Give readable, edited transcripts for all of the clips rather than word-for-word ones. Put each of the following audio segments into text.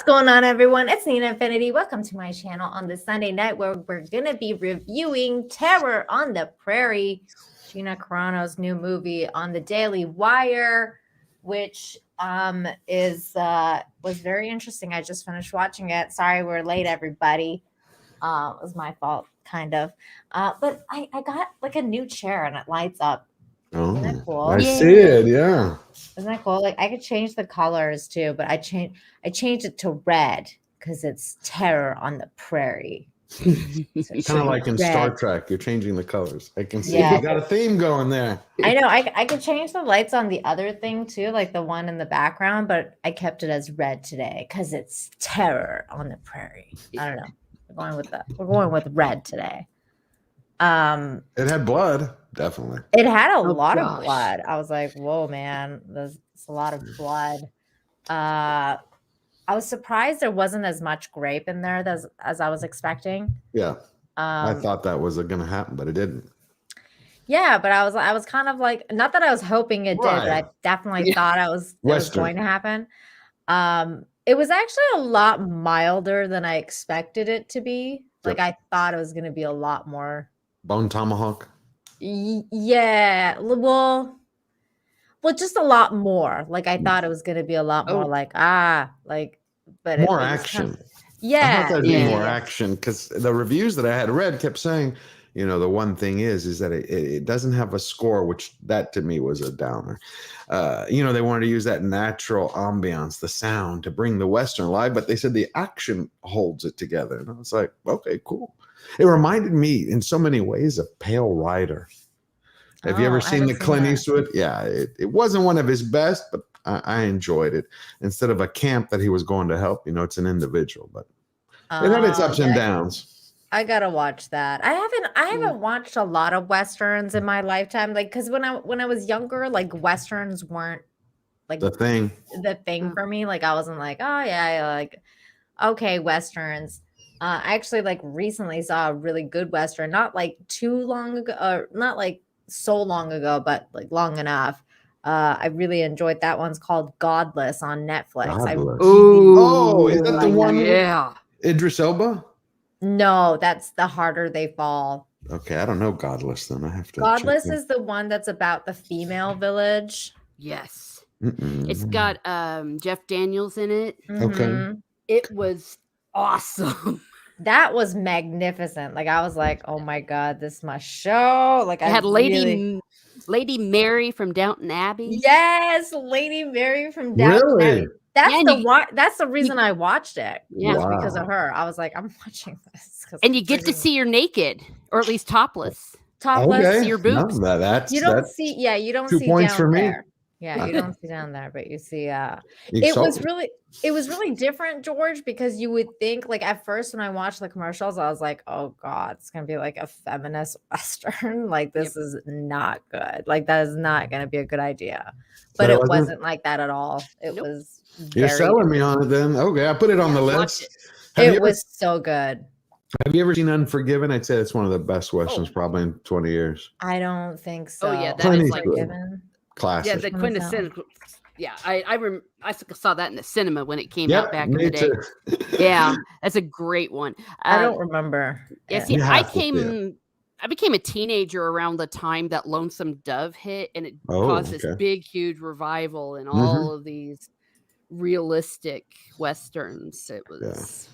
going on, everyone? It's Nina Infinity. Welcome to my channel on this Sunday night where we're going to be reviewing Terror on the Prairie, Gina Carano's new movie on the Daily Wire, which was very interesting. I just finished watching it. Sorry we're late, everybody. It was my fault, kind of. But I got like a new chair and it lights up. Isn't that cool? I see it, yeah. Isn't that cool? Like I could change the colors too, but I changed it to red because it's Terror on the Prairie. So kind of like in Star Trek, you're changing the colors. I can see you got a theme going there. I know. I could change the lights on the other thing too, like the one in the background, but I kept it as red today because it's Terror on the Prairie. I don't know. We're going with red today. It had blood, definitely. It had a lot of blood. I was like, whoa, man, there's a lot of blood. I was surprised there wasn't as much grape in there as I was expecting. Yeah. I thought that was going to happen, but it didn't. Yeah, but I was kind of like, not that I was hoping it did, but I definitely thought it was going to happen. It was actually a lot milder than I expected it to be. Like I thought it was going to be a lot more bone tomahawk. Yeah, well, just a lot more. Like I thought it was going to be a lot more but more action. I thought that'd be more action because the reviews that I had read kept saying, you know, the one thing is that it doesn't have a score, which that to me was a downer. You know, they wanted to use that natural ambiance, the sound to bring the Western alive, but they said the action holds it together. And I was like, okay, cool. It reminded me in so many ways of Pale Rider. Have you ever seen the Clint Eastwood? Yeah, it wasn't one of his best, but I enjoyed it. Instead of a camp that he was going to help, you know, it's an individual, but it had its ups and downs. I gotta watch that. I haven't watched a lot of Westerns in my lifetime. Like, because when I was younger, like Westerns weren't like the thing for me. Like I wasn't like, oh yeah, like okay, Westerns. I actually like recently saw a really good Western, not like too long ago, or not like so long ago, but like long enough. I really enjoyed that. One's called Godless on Netflix. Is that the one? Yeah. Idris Elba? No, that's The Harder They Fall. Okay, I don't know Godless then. I have to. Godless is the one that's about the female village. Yes. It's got Jeff Daniels in it. Okay. It was awesome. That was magnificent. Like I was like, oh my God, this must show. Like I had Lady Mary from Downton Abbey. Yes, Lady Mary from Downton Abbey. That's the reason I watched it. Yeah, because of her. I was like, I'm watching this. And you get to see her naked, or at least topless. Topless. See your boobs. No, you don't see. Yeah, you don't 2 see points down for me. there. Yeah, you don't see down there, but you see. It was really different, George, because you would think like at first when I watched the commercials, I was like, oh God, it's gonna be like a feminist Western. Like this is not good. Like that is not gonna be a good idea. But it wasn't like that at all. It was. You're selling me on it then. Okay, I put it on the list. It was so good. Have you ever seen Unforgiven? I'd say it's one of the best Westerns probably in 20 years. I don't think so. Oh yeah, that is like classic. Yeah, the quintessential. Yeah, I saw that in the cinema when it came out back in the day. Yeah, that's a great one. I don't remember. Yeah, see, I became a teenager around the time that Lonesome Dove hit, and it caused this big, huge revival in all of these realistic Westerns. It was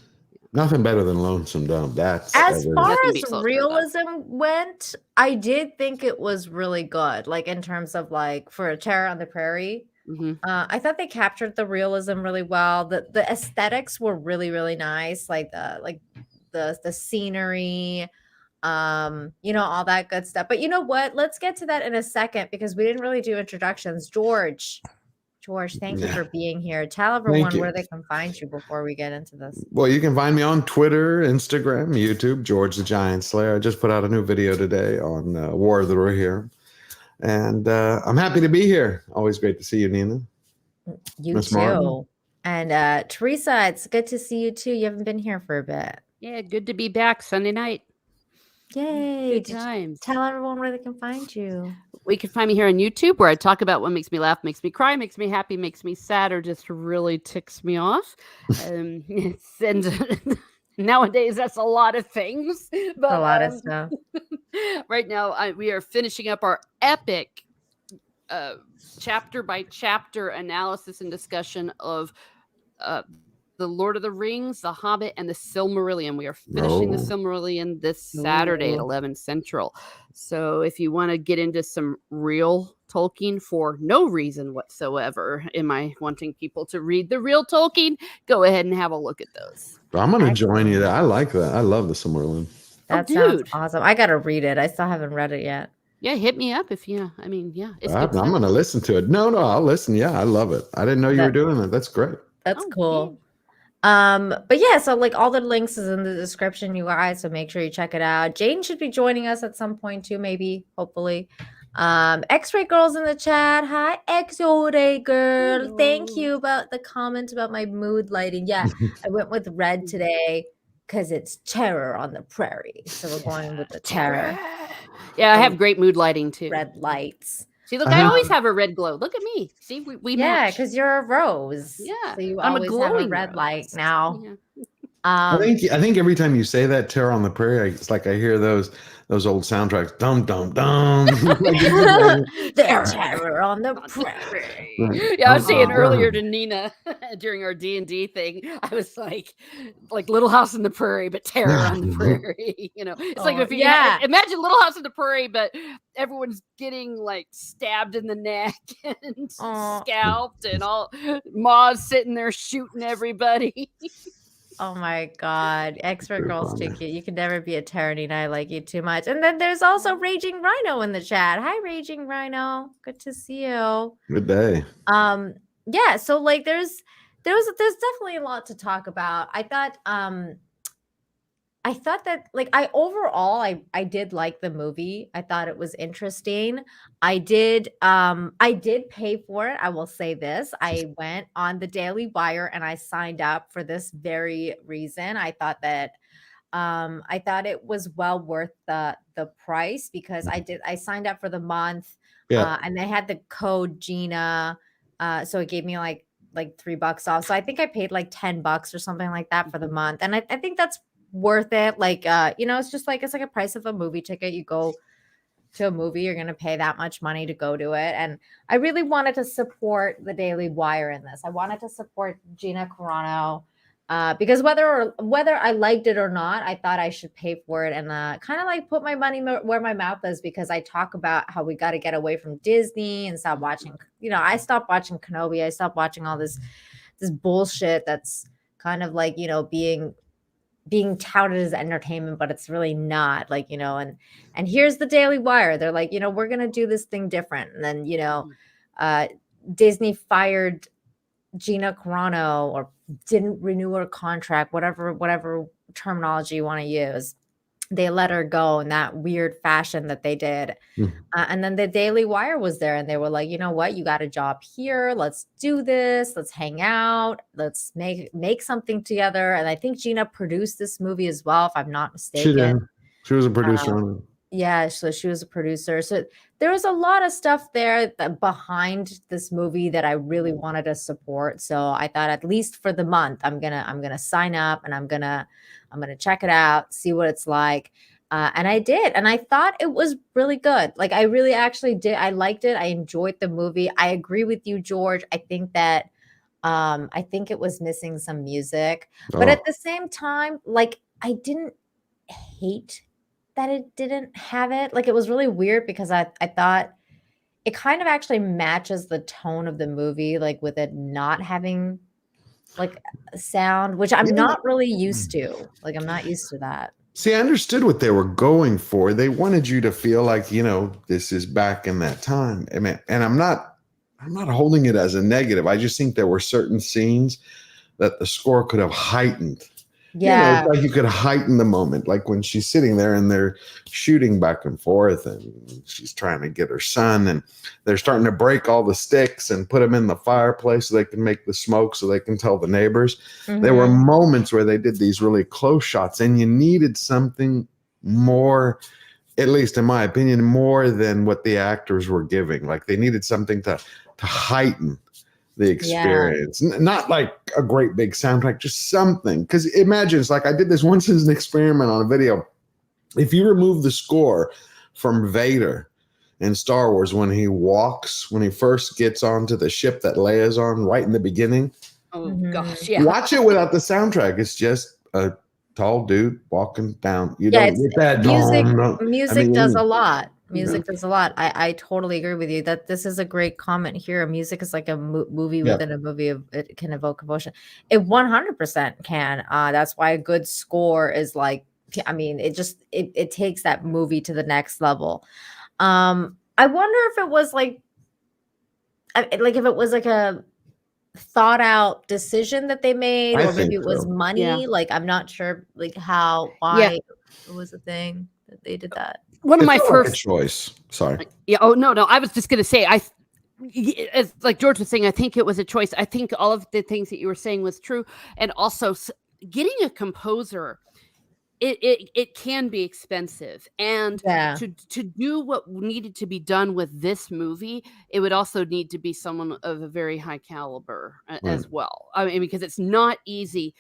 nothing better than Lonesome Dove. As far as realism went, I did think it was really good. Like in terms of like for a Terror on the Prairie, I thought they captured the realism really well. The aesthetics were really, really nice. Like the scenery, you know, all that good stuff. But you know what? Let's get to that in a second because we didn't really do introductions. George, thank you for being here. Tell everyone where they can find you before we get into this. Well, you can find me on Twitter, Instagram, YouTube, George the Giant Slayer. I just put out a new video today on War of the Rohirrim. And I'm happy to be here. Always great to see you, Nina. You too. Martin. And Teresa, it's good to see you too. You haven't been here for a bit. Yeah, good to be back Sunday night. Yay. Good times. Tell everyone where they can find you. We can find me here on YouTube, where I talk about what makes me laugh, makes me cry, makes me happy, makes me sad, or just really ticks me off. And nowadays, that's a lot of things. But a lot of stuff. Right now, we are finishing up our epic chapter by chapter analysis and discussion of the Lord of the Rings, The Hobbit, and the Silmarillion. We are finishing the Silmarillion this Saturday at 11 Central. So if you want to get into some real Tolkien for no reason whatsoever, am I wanting people to read the real Tolkien, go ahead and have a look at those. I'm going to join you there. I like that. I love the Silmarillion. That sounds awesome. I got to read it. I still haven't read it yet. Yeah, hit me up if you, it's I'm going to listen to it. No, I'll listen. Yeah, I love it. I didn't know you were doing that. That's great. That's cool. Yeah. But yeah, so like all the links is in the description, you guys, so make sure you check it out. Jane should be joining us at some point too, maybe, hopefully. X-Ray Girl's in the chat. Hi, X-Ray Girl. Hello. Thank you about the comment about my mood lighting. Yeah, I went with red today because it's terror on the prairie. So we're going with the terror. Yeah, I have great mood lighting too. Red lights. See, look, I always have a red glow. Look at me. See, we match. Because you're a rose. Yeah, so you always have a red light now. Yeah. I think every time you say that, Terror on the Prairie, it's like I hear those old soundtracks. Dum dum dum. There's terror on the prairie. Yeah, I was saying earlier to Nina during our D&D thing, I was like Little House on the Prairie, but terror on the prairie. It's like if you imagine Little House on the Prairie, but everyone's getting like stabbed in the neck and scalped, and all Ma's sitting there shooting everybody. Oh my God. X-Ray Girl's too cute. You can never be a Tyranny, and I like you too much. And then there's also Raging Rhino in the chat. Hi, Raging Rhino. Good to see you. Good day. Yeah, so like there's definitely a lot to talk about. I thought that like I did like the movie. I thought it was interesting. I did pay for it. I will say this. I went on the Daily Wire and I signed up for this very reason. I thought that it was well worth the price because I signed up for the month. And they had the code Gina. So it gave me like $3 off. So I think I paid like $10 or something like that for the month. And I think that's worth it. Like it's just like it's like a price of a movie ticket. You go to a movie, you're gonna pay that much money to go to it. And I really wanted to support the Daily Wire in this. I wanted to support Gina Carano because whether I liked it or not, I thought I should pay for it and kind of like put my money where my mouth is, because I talk about how we got to get away from Disney and stop watching. I stopped watching Kenobi. I stopped watching all this bullshit that's kind of like being touted as entertainment, but it's really not, like, and here's the Daily Wire. They're like, we're going to do this thing different. And then, Disney fired Gina Carano or didn't renew her contract, whatever terminology you want to use. They let her go in that weird fashion that they did. And then the Daily Wire was there and they were like, you know what? You got a job here. Let's do this. Let's hang out. Let's make something together. And I think Gina produced this movie as well, if I'm not mistaken. She did. She was a producer on it. Yeah, so she was a producer. So there was a lot of stuff there behind this movie that I really wanted to support. So I thought at least for the month, I'm gonna sign up and I'm gonna check it out, see what it's like. And I did, and I thought it was really good. Like I really actually did. I liked it. I enjoyed the movie. I agree with you, George. I think that I think it was missing some music, but at the same time, like I didn't hate that it didn't have it. Like it was really weird because I thought it kind of actually matches the tone of the movie, like with it not having like a sound, which I'm not really used to. Like I'm not used to that. See, I understood what they were going for. They wanted you to feel like, this is back in that time. I mean, and I'm not holding it as a negative. I just think there were certain scenes that the score could have heightened. Yeah. Like you could heighten the moment, like when she's sitting there and they're shooting back and forth and she's trying to get her son and they're starting to break all the sticks and put them in the fireplace so they can make the smoke so they can tell the neighbors. There were moments where they did these really close shots and you needed something more, at least in my opinion, more than what the actors were giving. Like they needed something to heighten the experience. Not like a great big soundtrack, just something. Because imagine, it's like I did this once as an experiment on a video. If you remove the score from Vader in Star Wars when he first gets onto the ship that Leia's on right in the beginning. Oh gosh, yeah. Watch it without the soundtrack. It's just a tall dude walking down. You don't get that music does a lot. Music does a lot. I totally agree with you that this is a great comment here. Music is like a movie within a movie. It can evoke emotion. It 100% can. That's why a good score is like, I mean, it takes that movie to the next level. I wonder if it was like if it was like a thought out decision that they made, or maybe it was money. Yeah. Like I'm not sure like why it was a thing that they did that. One of my first choice. Sorry. Yeah. Oh no. I was just gonna say as like George was saying, I think it was a choice. I think all of the things that you were saying was true, and also getting a composer. It can be expensive, and to do what needed to be done with this movie, it would also need to be someone of a very high caliber as well. I mean, because it's not easy.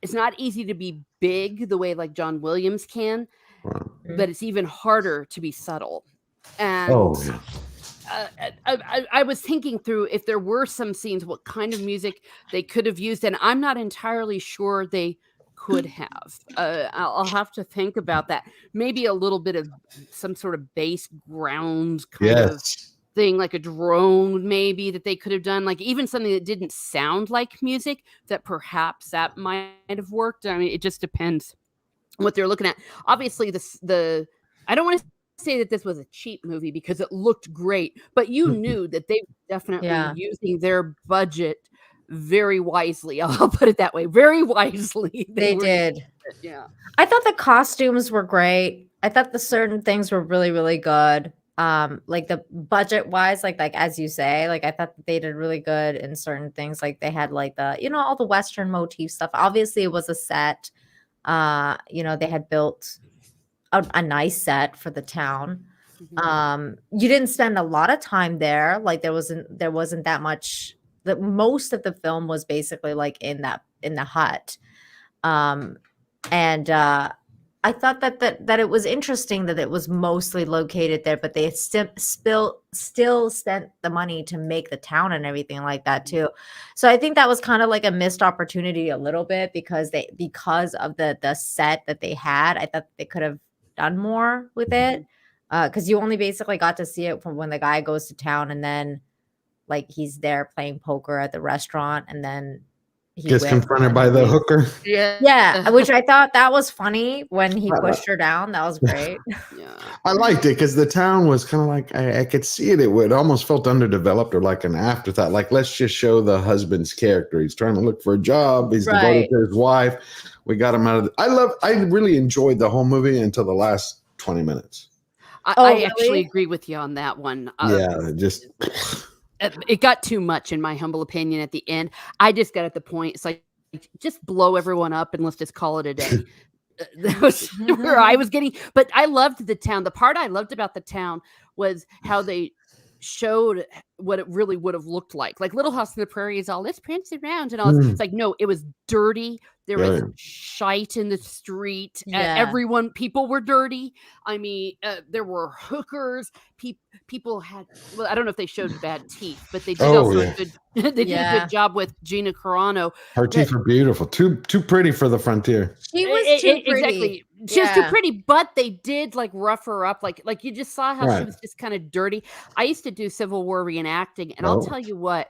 It's not easy to be big the way like John Williams can, but it's even harder to be subtle. And I was thinking through if there were some scenes, what kind of music they could have used, and I'm not entirely sure they could have. I'll have to think about that. Maybe a little bit of some sort of bass ground kind of thing, like a drone maybe that they could have done, like even something that didn't sound like music, that perhaps that might have worked. I mean, it just depends what they're looking at. Obviously, I don't want to say that this was a cheap movie because it looked great, but you knew that they were definitely using their budget very wisely. I'll put it that way. Very wisely. They did. Yeah. I thought the costumes were great. I thought the certain things were really, really good. Like the budget wise, like as you say, like I thought that they did really good in certain things. Like they had like the, all the Western motif stuff. Obviously it was a set. They had built a nice set for the town. You didn't spend a lot of time there. Like there wasn't that much. Most of the film was basically like in the hut. I thought that it was interesting that it was mostly located there, but they still spent the money to make the town and everything like that too. So I think that was kind of like a missed opportunity a little bit because of the set that they had. I thought they could have done more with it because you only basically got to see it from when the guy goes to town and then like he's there playing poker at the restaurant and then he gets confronted by the hooker. Yeah, which I thought that was funny when he pushed her down. That was great. I liked it because the town was kind of like I could see it. It almost felt underdeveloped or like an afterthought. Like let's just show the husband's character. He's trying to look for a job. He's devoted to his wife. We got him out of. I really enjoyed the whole movie until the last 20 minutes. I actually agree with you on that one. It got too much, in my humble opinion, at the end. I just got at the point, it's like, just blow everyone up and let's just call it a day. That was where I was getting, but I loved the town. The part I loved about the town was how they showed what it really would have looked like. Like Little House on the Prairie is all, let's prance around and all. It's like, no, it was dirty. There was shite in the street. People were dirty. I mean, there were hookers. People had, well, I don't know if they showed bad teeth, but they did a good job with Gina Carano. Her teeth were beautiful. Too pretty for the frontier. She was too pretty. Exactly. She was too pretty, but they did like rough her up. Like you just saw how she was just kind of dirty. I used to do Civil War reenacting, and I'll tell you what,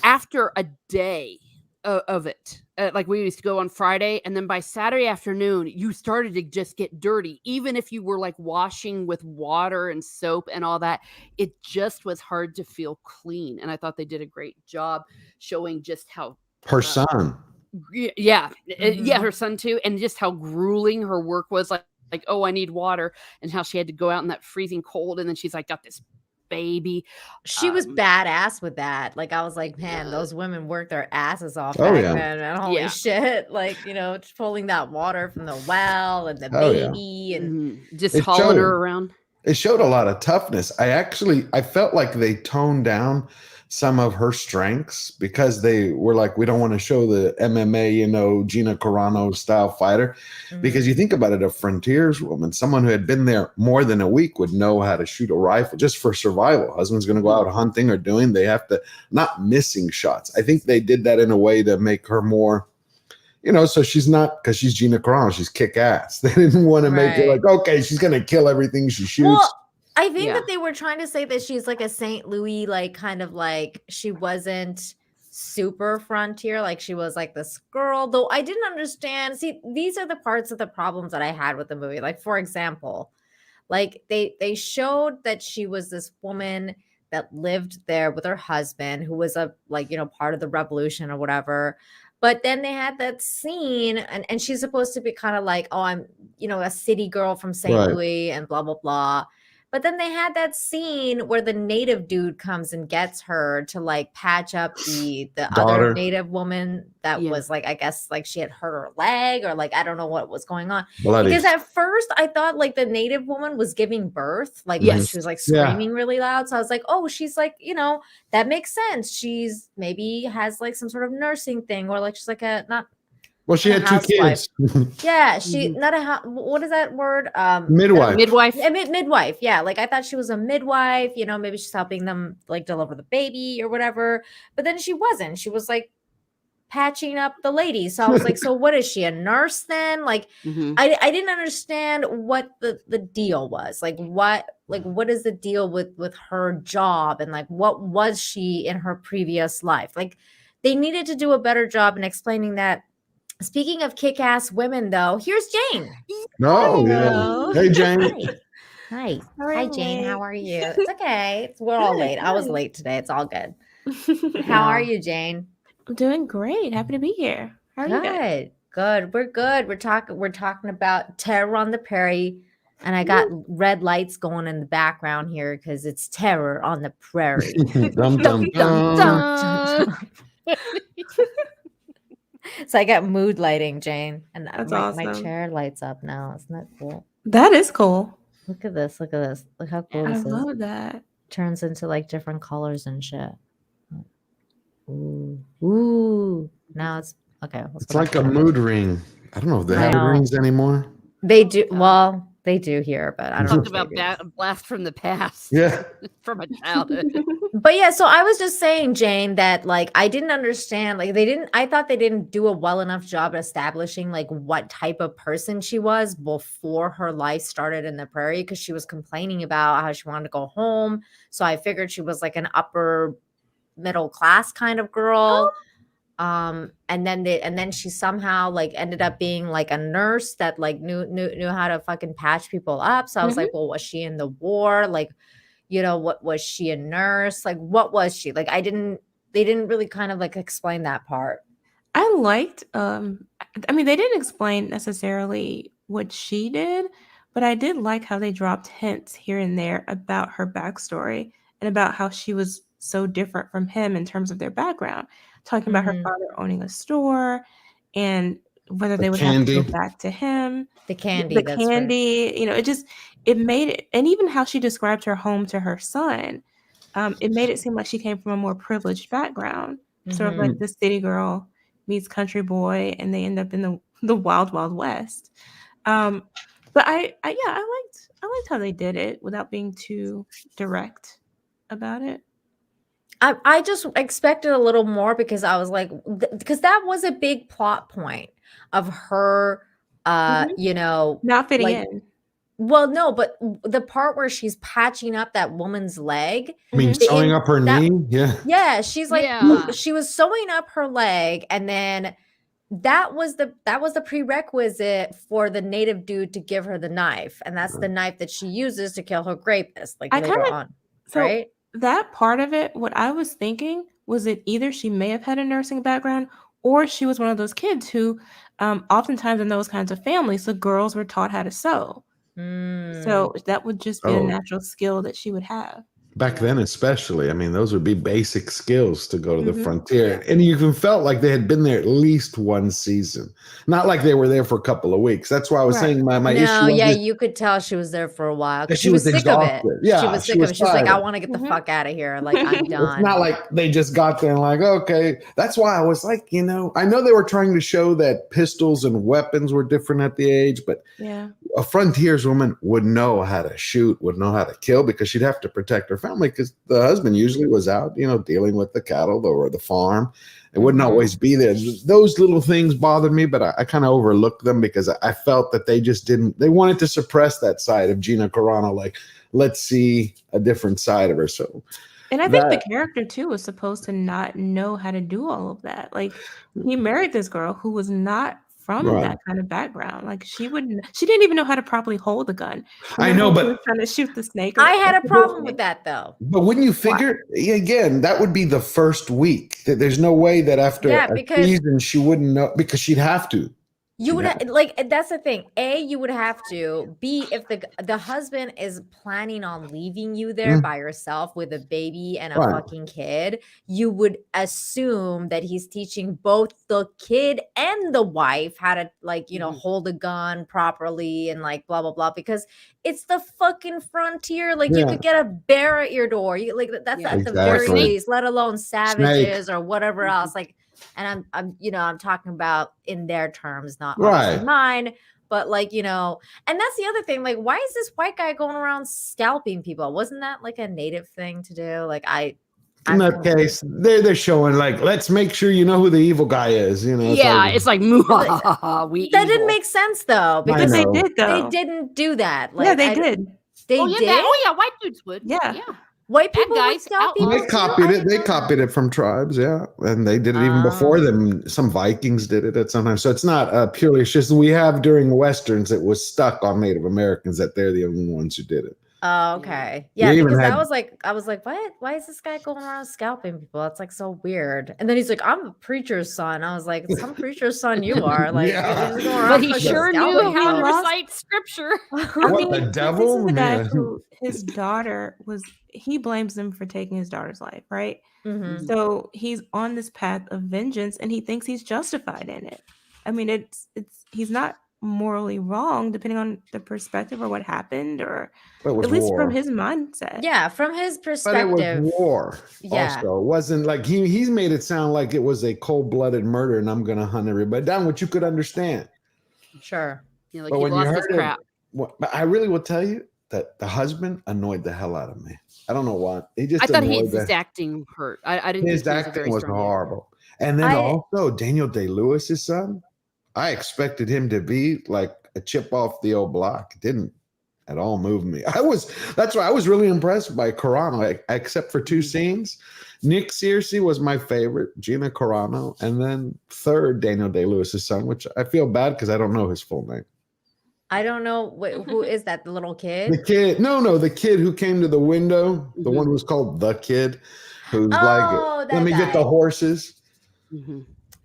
after a day of it, like we used to go on Friday, and then by Saturday afternoon, you started to just get dirty. Even if you were like washing with water and soap and all that, it just was hard to feel clean. And I thought they did a great job showing just how her son. Her son too, and just how grueling her work was. Like, oh, I need water, and how she had to go out in that freezing cold, and then she's like got this baby. She was badass with that. Like, I was like, man, those women work their asses off Oh, back yeah. then. And holy shit. Like, you know, pulling that water from the well and the baby and just hauling her around. It showed a lot of toughness. I felt like they toned down some of her strengths because they were like, we don't want to show the MMA, you know, Gina Carano style fighter. Because you think about it, a frontierswoman, someone who had been there more than a week would know how to shoot a rifle just for survival. Husband's going to go out hunting or doing, they have to, not missing shots. I think they did that in a way to make her more, you know, so she's not, because she's Gina Carano, she's kick ass. They didn't want to make her like, okay, she's going to kill everything she shoots. Well, I think that they were trying to say that she's like a St. Louis, like kind of like she wasn't super frontier, like she was like this girl, though I didn't understand. See, these are the parts of the problems that I had with the movie. Like, for example, like they showed that she was this woman that lived there with her husband who was a, like, you know, part of the revolution or whatever. But then they had that scene and she's supposed to be kind of like, oh, I'm, you know, a city girl from St. Louis and blah, blah, blah. But then they had that scene where the native dude comes and gets her to like patch up the other native woman that was like, I guess like she had hurt her leg or like, I don't know what was going on. Because at first I thought like the native woman was giving birth, like when she was like screaming really loud. So I was like, oh, she's like, you know, that makes sense. She's maybe has like some sort of nursing thing or like she's like a, not. Well, she had 2 kids. Yeah, she not a what is that word? Midwife. Midwife. Yeah, like I thought she was a midwife. You know, maybe she's helping them like deliver the baby or whatever. But then she wasn't. She was like patching up the lady. So I was like, so what is she, a nurse then? Like, I didn't understand what the deal was. Like, what is the deal with her job and like what was she in her previous life? Like, they needed to do a better job in explaining that. Speaking of kick-ass women, though, here's Jane. Hey, Jane. Hi. Hi, Jane. How are you? It's okay. We're all late. I was late today. It's all good. How are you, Jane? I'm doing great. Happy to be here. How are you guys? Good. We're good. We're talking about Terror on the Prairie, and I got red lights going in the background here because it's Terror on the Prairie. Dum, dum, dum. So I got mood lighting, Jane, and That's my awesome. chair lights up now. Isn't that cool? That is cool. Look at this. Look how cool this is. I love that. Turns into like different colors and shit. Ooh. Now it's okay. It's like a mood ring. I don't know if they have rings anymore. They do. Well, they do here, but I don't Talk about blast from the past. Yeah. From a childhood. But yeah, so I was just saying, Jane, that like I didn't understand, like I thought they didn't do a well enough job establishing like what type of person she was before her life started in the prairie, because she was complaining about how she wanted to go home. So I figured she was like an upper middle class kind of girl. And then she somehow like ended up being like a nurse that like knew how to fucking patch people up. So I was like, well, was she in the war? Like, you know, what was she a nurse? Like, what was she? Like, they didn't really kind of like explain that part. I liked, I mean, they didn't explain necessarily what she did, but I did like how they dropped hints here and there about her backstory and about how she was so different from him in terms of their background. Talking about her father owning a store and whether they would have to go back to him. The candy. You know, it made it, and even how she described her home to her son, it made it seem like she came from a more privileged background, sort of like the city girl meets country boy, and they end up in the wild, wild west. But I liked how they did it without being too direct about it. I just expected a little more because I was like, because that was a big plot point of her, you know, not fitting like, in. Well, no, but the part where she's patching up that woman's leg. I mean, sewing up her knee? Yeah. Yeah, she's like, she was sewing up her leg, and then that was the prerequisite for the native dude to give her the knife, and that's the knife that she uses to kill her rapist, like later on, right? That part of it, what I was thinking was that either she may have had a nursing background or she was one of those kids who oftentimes in those kinds of families, the girls were taught how to sew. So that would just be a natural skill that she would have. Back then, especially, I mean, those would be basic skills to go to the frontier. And you even felt like they had been there at least one season. Not like they were there for a couple of weeks. That's why I was saying my issue. No, you could tell she was there for a while. That She was sick of it. Yeah, she was sick of it. She was like, I want to get the fuck out of here. Like, I'm done. It's not like they just got there and like, okay. That's why I was like, I know they were trying to show that pistols and weapons were different at the age, but a frontierswoman would know how to shoot, would know how to kill, because she'd have to protect her family, because the husband usually was out, dealing with the cattle or the farm. It wouldn't always be there. Those little things bothered me, but I kind of overlooked them because I felt that they wanted to suppress that side of Gina Carano. Like, let's see a different side of her. So, and I think the character too was supposed to not know how to do all of that. Like, he married this girl who was not from that kind of background. Like, she didn't even know how to properly hold a gun. I know, but trying to shoot the snake. I had a problem with that though. But wouldn't you figure, again, that would be the first week. There's no way that after a season she wouldn't know, because she'd have to. You would like, that's the thing. A, you would have to. B, if the husband is planning on leaving you there by yourself with a baby and a fucking kid, you would assume that he's teaching both the kid and the wife how to hold a gun properly and like blah blah blah, because it's the fucking frontier. Like, you could get a bear at your door. That's at the very least, let alone savages or whatever else. Like. And I'm talking about in their terms, not mine, but and that's the other thing. Like, why is this white guy going around scalping people? Wasn't that like a native thing to do? Like, in that case, they're showing like, let's make sure you know who the evil guy is. It's like that didn't make sense though, because they didn't do that. Like, they did. They did. White dudes would. Yeah. White people guys they copied it. They copied it from tribes, and they did it even before them. Some Vikings did it at some time. So it's not purely. It's just we have during Westerns, it was stuck on Native Americans that they're the only ones who did it. Oh, okay. Yeah, because I was like, what? Why is this guy going around scalping people? That's like so weird. And then he's like, I'm a preacher's son. I was like, some preacher's son you are. Like, but he sure knew how to recite scripture. The devil? This is the guy who his daughter was. He blames them for taking his daughter's life, right? Mm-hmm. So he's on this path of vengeance, and he thinks he's justified in it. I mean, he's not morally wrong, depending on the perspective or what happened, or at least from his mindset. Yeah, from his perspective. But it was war. Yeah. Also, it wasn't like he's made it sound like it was a cold-blooded murder, and I'm gonna hunt everybody down, which you could understand. Sure. Like, but when you heard crap. But I really will tell you that the husband annoyed the hell out of me. I don't know why. I thought his acting hurt. I didn't. His acting was horrible. And then also Daniel Day-Lewis's son. I expected him to be like a chip off the old block. It didn't at all move me. That's why I was really impressed by Carano, except for two scenes. Nick Searcy was my favorite, Gina Carano, and then third, Daniel Day-Lewis's son, which I feel bad because I don't know his full name. I don't know. Who is that? The little kid? The kid. No, the kid who came to the window. The one who was called The Kid, who's let me get the horses. Mm-hmm.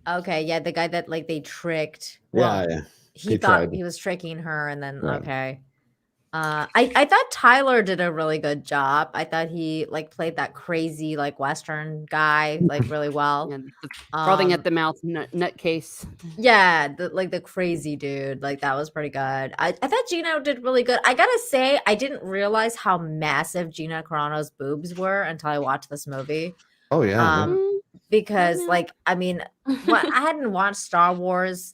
Okay, yeah, the guy that like they tricked. Yeah. He thought he was tricking her, and then okay. I thought Tyler did a really good job. I thought he like played that crazy like Western guy like really well. Frothing at the mouth nutcase. Yeah, the crazy dude. Like that was pretty good. I thought Gina did really good. I gotta say, I didn't realize how massive Gina Carano's boobs were until I watched this movie. Oh yeah. Because like I mean, I hadn't watched Star Wars.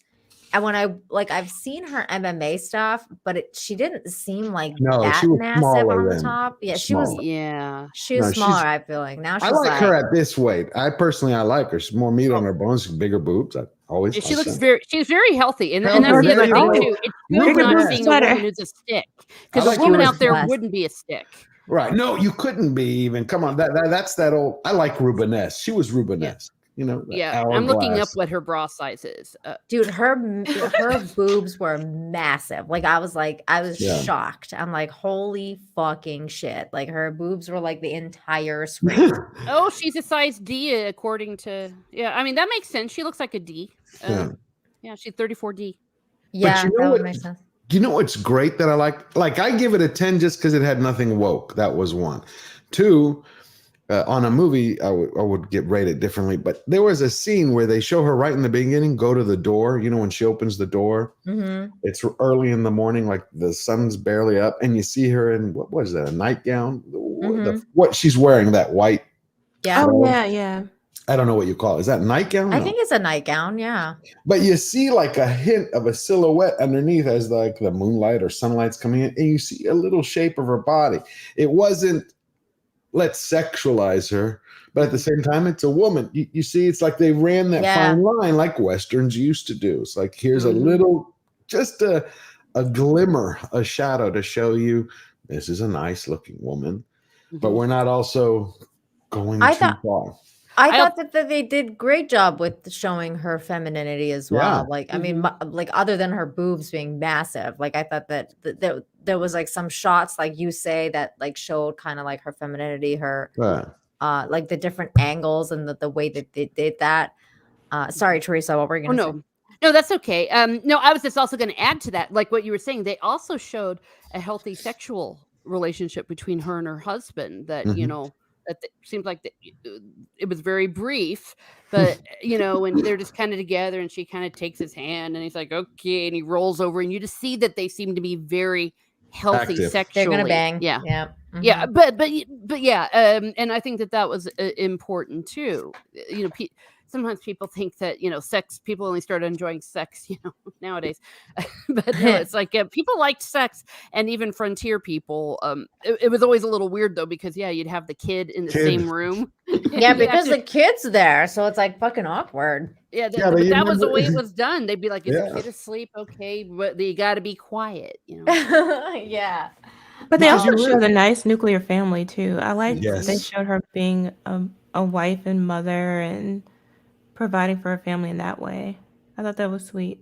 And when I've seen her MMA stuff, but she didn't seem like that massive on the top. Yeah, she was smaller. I feel like now she's like her at this weight. I like her. She's more meat on her bones, bigger boobs. She's very healthy, and that's the other thing too. It's good not seeing a woman who's a stick, because a woman out there wouldn't be a stick. Right? No, you couldn't be even. Come on, that's that old. I like Rubenesque. She was Rubenesque. Yeah. I'm looking up what her bra size is. Dude, her boobs were massive. Like I was shocked. I'm like, holy fucking shit. Like her boobs were like the entire screen. Oh, she's a size D according to I mean that makes sense. She looks like a D. Yeah, she's 34D. Yeah, that would make sense. You know what's great that I like? Like, I give it a 10 just because it had nothing woke. That was one. Two, on a movie, I would get rated differently. But there was a scene where they show her right in the beginning go to the door. You know, when she opens the door, it's early in the morning, like the sun's barely up, and you see her in, what was that, a nightgown? What she's wearing, that white. Yeah. Oh, yeah. I don't know what you call it. Is that a nightgown? I think it's a nightgown, yeah. But you see like a hint of a silhouette underneath as like the moonlight or sunlight's coming in, and you see a little shape of her body. It wasn't, let's sexualize her, but at the same time, it's a woman. You see, it's like they ran that fine line like Westerns used to do. It's like, here's a little, just a glimmer, a shadow to show you this is a nice looking woman, but we're not also going too far. I thought that they did great job with showing her femininity as well. Yeah. Like, I mean, like other than her boobs being massive, like I thought that there was like some shots, like you say, that like showed kind of like her femininity, her like the different angles and the way that they did that. Sorry, Teresa, what were you going to say? No, that's okay. No, I was just also going to add to that, like what you were saying. They also showed a healthy sexual relationship between her and her husband. That you know. It seems like it was very brief, but you know, when they're just kind of together and she kind of takes his hand and he's like, okay, and he rolls over and you just see that they seem to be very healthy sexually. They're gonna bang. Yeah. But yeah. And I think that was important too. You know, sometimes people think that, you know, people only started enjoying sex, you know, nowadays. But no, it's like people liked sex, and even frontier people. It was always a little weird though, because you'd have the kid in the same room. Yeah, because the kid's there, so it's like fucking awkward. Yeah, but that was the way it was done. They'd be like, "Is the kid asleep? Okay, but you got to be quiet," you know. Yeah. But they also showed a nice nuclear family too. I like they showed her being a wife and mother and providing for her family in that way. I thought that was sweet.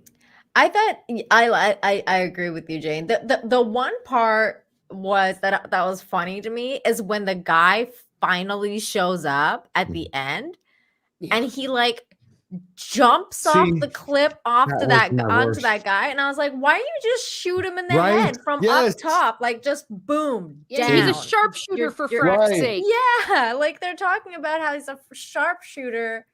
I thought I agree with you, Jane. The one part was that was funny to me is when the guy finally shows up at the end, and he like jumps off the cliff onto that guy, and I was like, why don't you just shoot him in the head from up top, like just boom down? He's a sharpshooter for frack's sake. Yeah, like they're talking about how he's a sharpshooter.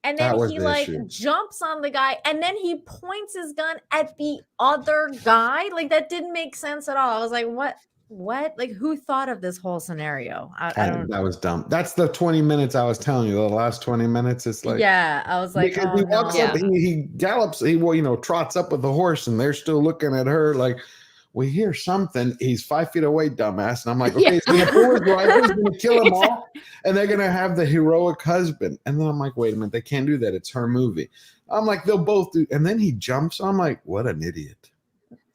And then he like jumps on the guy, and then he points his gun at the other guy. Like that didn't make sense at all. I was like, what? Like, who thought of this whole scenario? I don't. That was dumb. That's the 20 minutes I was telling you. The last 20 minutes, it's like, I was like, because he walks up, he gallops, he trots up with the horse, and they're still looking at her like, we hear something. He's 5 feet away, dumbass. And I'm like, okay, he's going to pull his rifle, he's going to kill them all, and they're going to have the heroic husband. And then I'm like, wait a minute, they can't do that. It's her movie. I'm like, they'll both do. And then he jumps. I'm like, what an idiot.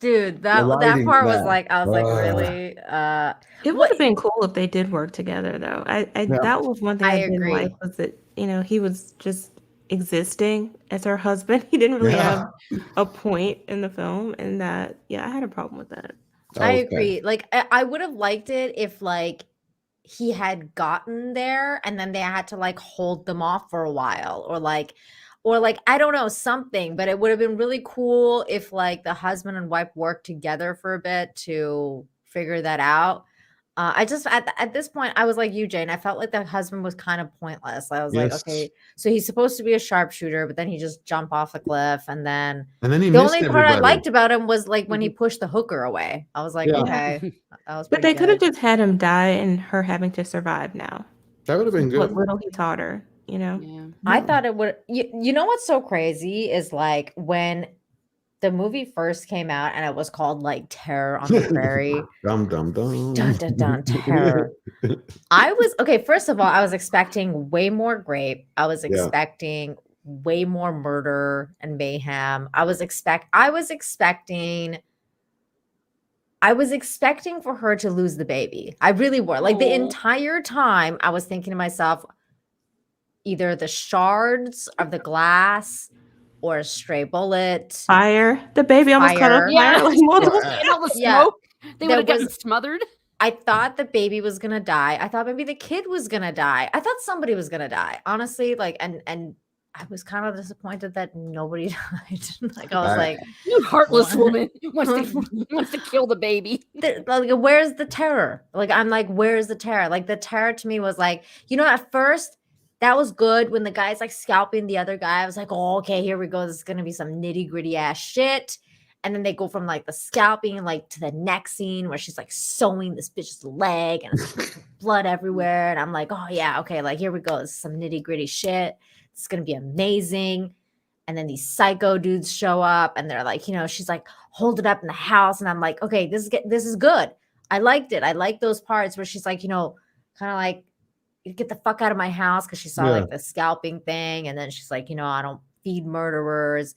Dude, that part was like, I was like, really? It would have been cool if they did work together, though. That was one thing I didn't like, was that, you know, he was just existing as her husband. He didn't really have a point in the film, and that I had a problem with that. I agree. Like I would have liked it if like he had gotten there and then they had to like hold them off for a while, or like I don't know, something. But it would have been really cool if like the husband and wife worked together for a bit to figure that out. I just at this point I was like you, Jane. I felt like the husband was kind of pointless. I was like, okay, so he's supposed to be a sharpshooter, but then he just jumped off a cliff, and then he the only part I liked about him was like when he pushed the hooker away. I was like, okay, that was. But they could have just had him die and her having to survive now. That would have been good. What little he taught her, you know. Yeah. I thought it would. You know what's so crazy is like when the movie first came out and it was called like Terror on the Prairie. Dum dum dum. Dun dun dun. Terror. First of all, I was expecting way more rape. I was expecting way more murder and mayhem. I was expecting for her to lose the baby. I really were. Like the entire time I was thinking to myself, either the shards of the glass or a stray bullet. Fire. The baby almost caught on fire. Like multiple. And all the smoke. They would have gotten smothered. I thought the baby was gonna die. I thought maybe the kid was gonna die. I thought somebody was gonna die. Honestly, like, and was kind of disappointed that nobody died. Like I was like, you heartless woman wants to kill the baby. Like, where's the terror? Like I'm like, where's the terror? Like the terror to me was like, at first that was good when the guy's like scalping the other guy. I was like, oh, okay, here we go. This is gonna be some nitty gritty ass shit. And then they go from like the scalping like to the next scene where she's like sewing this bitch's leg and blood everywhere. And I'm like, oh yeah, okay, like here we go. This is some nitty gritty shit. It's gonna be amazing. And then these psycho dudes show up and they're like, she's like, hold it up in the house. And I'm like, okay, this is good. I liked it. I like those parts where she's like, kind of like, get the fuck out of my house, because she saw like the scalping thing. And then she's like, I don't feed murderers.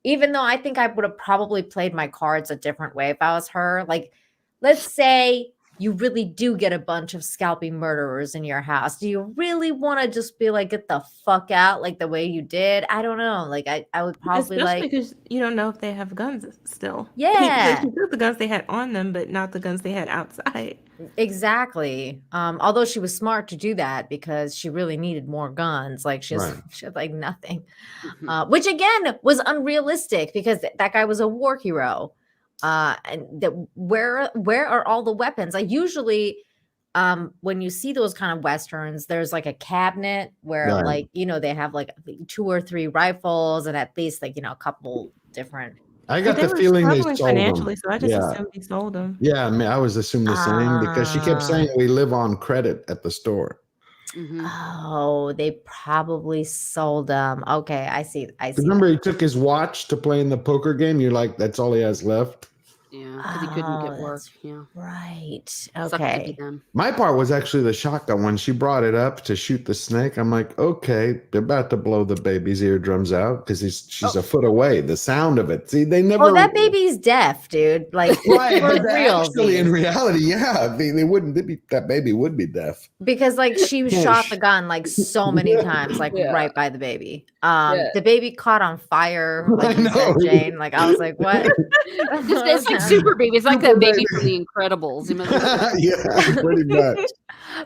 Even though I think I would have probably played my cards a different way if I was her. Like, let's say you really do get a bunch of scalping murderers in your house. Do you really want to just be like, get the fuck out like the way you did? I don't know. Like, I would probably especially because you don't know if they have guns still. Yeah. They took the guns they had on them, but not the guns they had outside. Exactly. Although she was smart to do that because she really needed more guns. Like she had like nothing, which again was unrealistic because that guy was a war hero. And where are all the weapons? Like usually, when you see those kind of westerns, there's like a cabinet where like they have like 2 or 3 rifles and at least like a couple different. I got the feeling they sold financially, them. So I just assumed they sold them. Yeah, I mean, I was assuming the same because she kept saying we live on credit at the store. Oh, they probably sold them. Okay, I see. Remember, he took his watch to play in the poker game. You're like, that's all he has left. Yeah, because he couldn't get work. Yeah, right. Okay. My part was actually the shotgun. When she brought it up to shoot the snake, I'm like, okay, they're about to blow the baby's eardrums out because she's a foot away. The sound of it. See, they never. Oh, that baby's deaf, dude. Like, right, for real. Actually, in reality, yeah, they wouldn't. That baby would be deaf because like she shot the gun like so many times, like right by the baby. The baby caught on fire. Like you said, Jane. Like I was like, what? It's like Super Baby. It's like that baby from The Incredibles. Yeah, pretty much.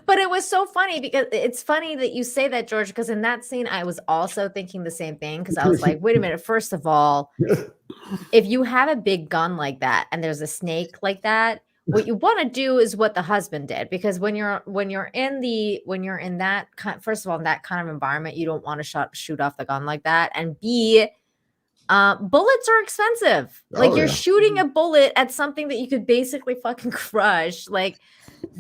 But it was so funny because it's funny that you say that, George, because in that scene, I was also thinking the same thing because I was like, wait a minute. First of all, if you have a big gun like that and there's a snake like that, what you want to do is what the husband did, because when you're in that kind, first of all, in that kind of environment, you don't want to shoot off the gun like that. And B, bullets are expensive. Like you're shooting a bullet at something that you could basically fucking crush. Like,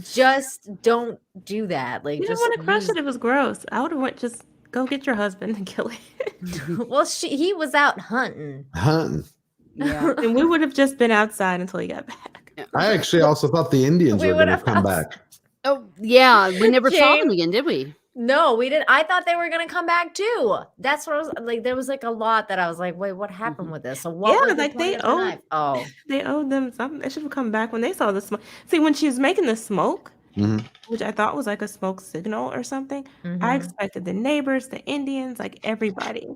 just don't do that. Like, you don't want to crush it. It was gross. I would have went just go get your husband and kill it. Well, he was out hunting. Yeah, and we would have just been outside until he got back. I actually also thought the Indians were going to come back. Oh yeah, we never saw them again, did we? No, we didn't. I thought they were going to come back too. That's what I was like. There was like a lot that I was like, wait, what happened with this? So what? Was like they owed them something. They should have come back when they saw the smoke. See, when she was making the smoke, which I thought was like a smoke signal or something, I expected the neighbors, the Indians, like everybody.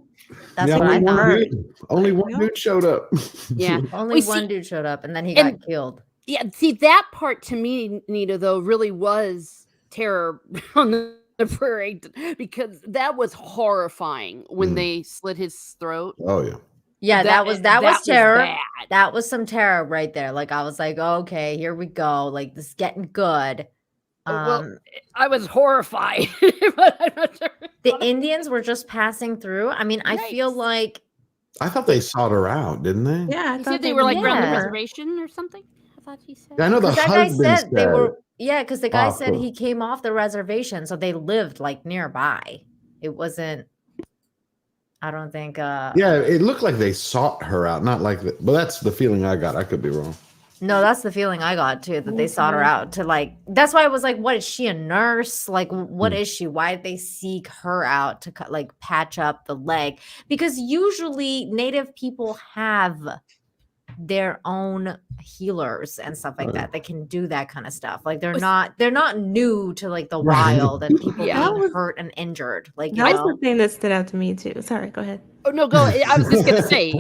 That's what I thought. Only one dude showed up. Yeah, only one dude showed up, and then he got killed. Yeah, see, that part to me, Nita, though, really was terror on the Prairie, because that was horrifying when they slit his throat. Oh yeah. Yeah, that was terror. That was some terror right there. Like I was like, okay, here we go. Like this is getting good. Well, I was horrified. But I'm not sure. The Indians were just passing through. I mean, I feel like I thought they sought her out, didn't they? Yeah, I thought they were like around the reservation or something. I thought he said. I know the husband said they were. Yeah, because the guy said he came off the reservation, so they lived like nearby. It wasn't. I don't think. Yeah, it looked like they sought her out, not like. But that's the feeling I got. I could be wrong. No, that's the feeling I got too. That they sought her out to like. That's why I was like, "What is she, a nurse? Like, what is she? Why did they seek her out to like patch up the leg? Because usually Native people have their own healers and stuff like that can do that kind of stuff. Like they're not new to like the wild and people being hurt and injured. Like that was the thing that stood out to me too. Sorry, go ahead. Oh no, go. I was just gonna say.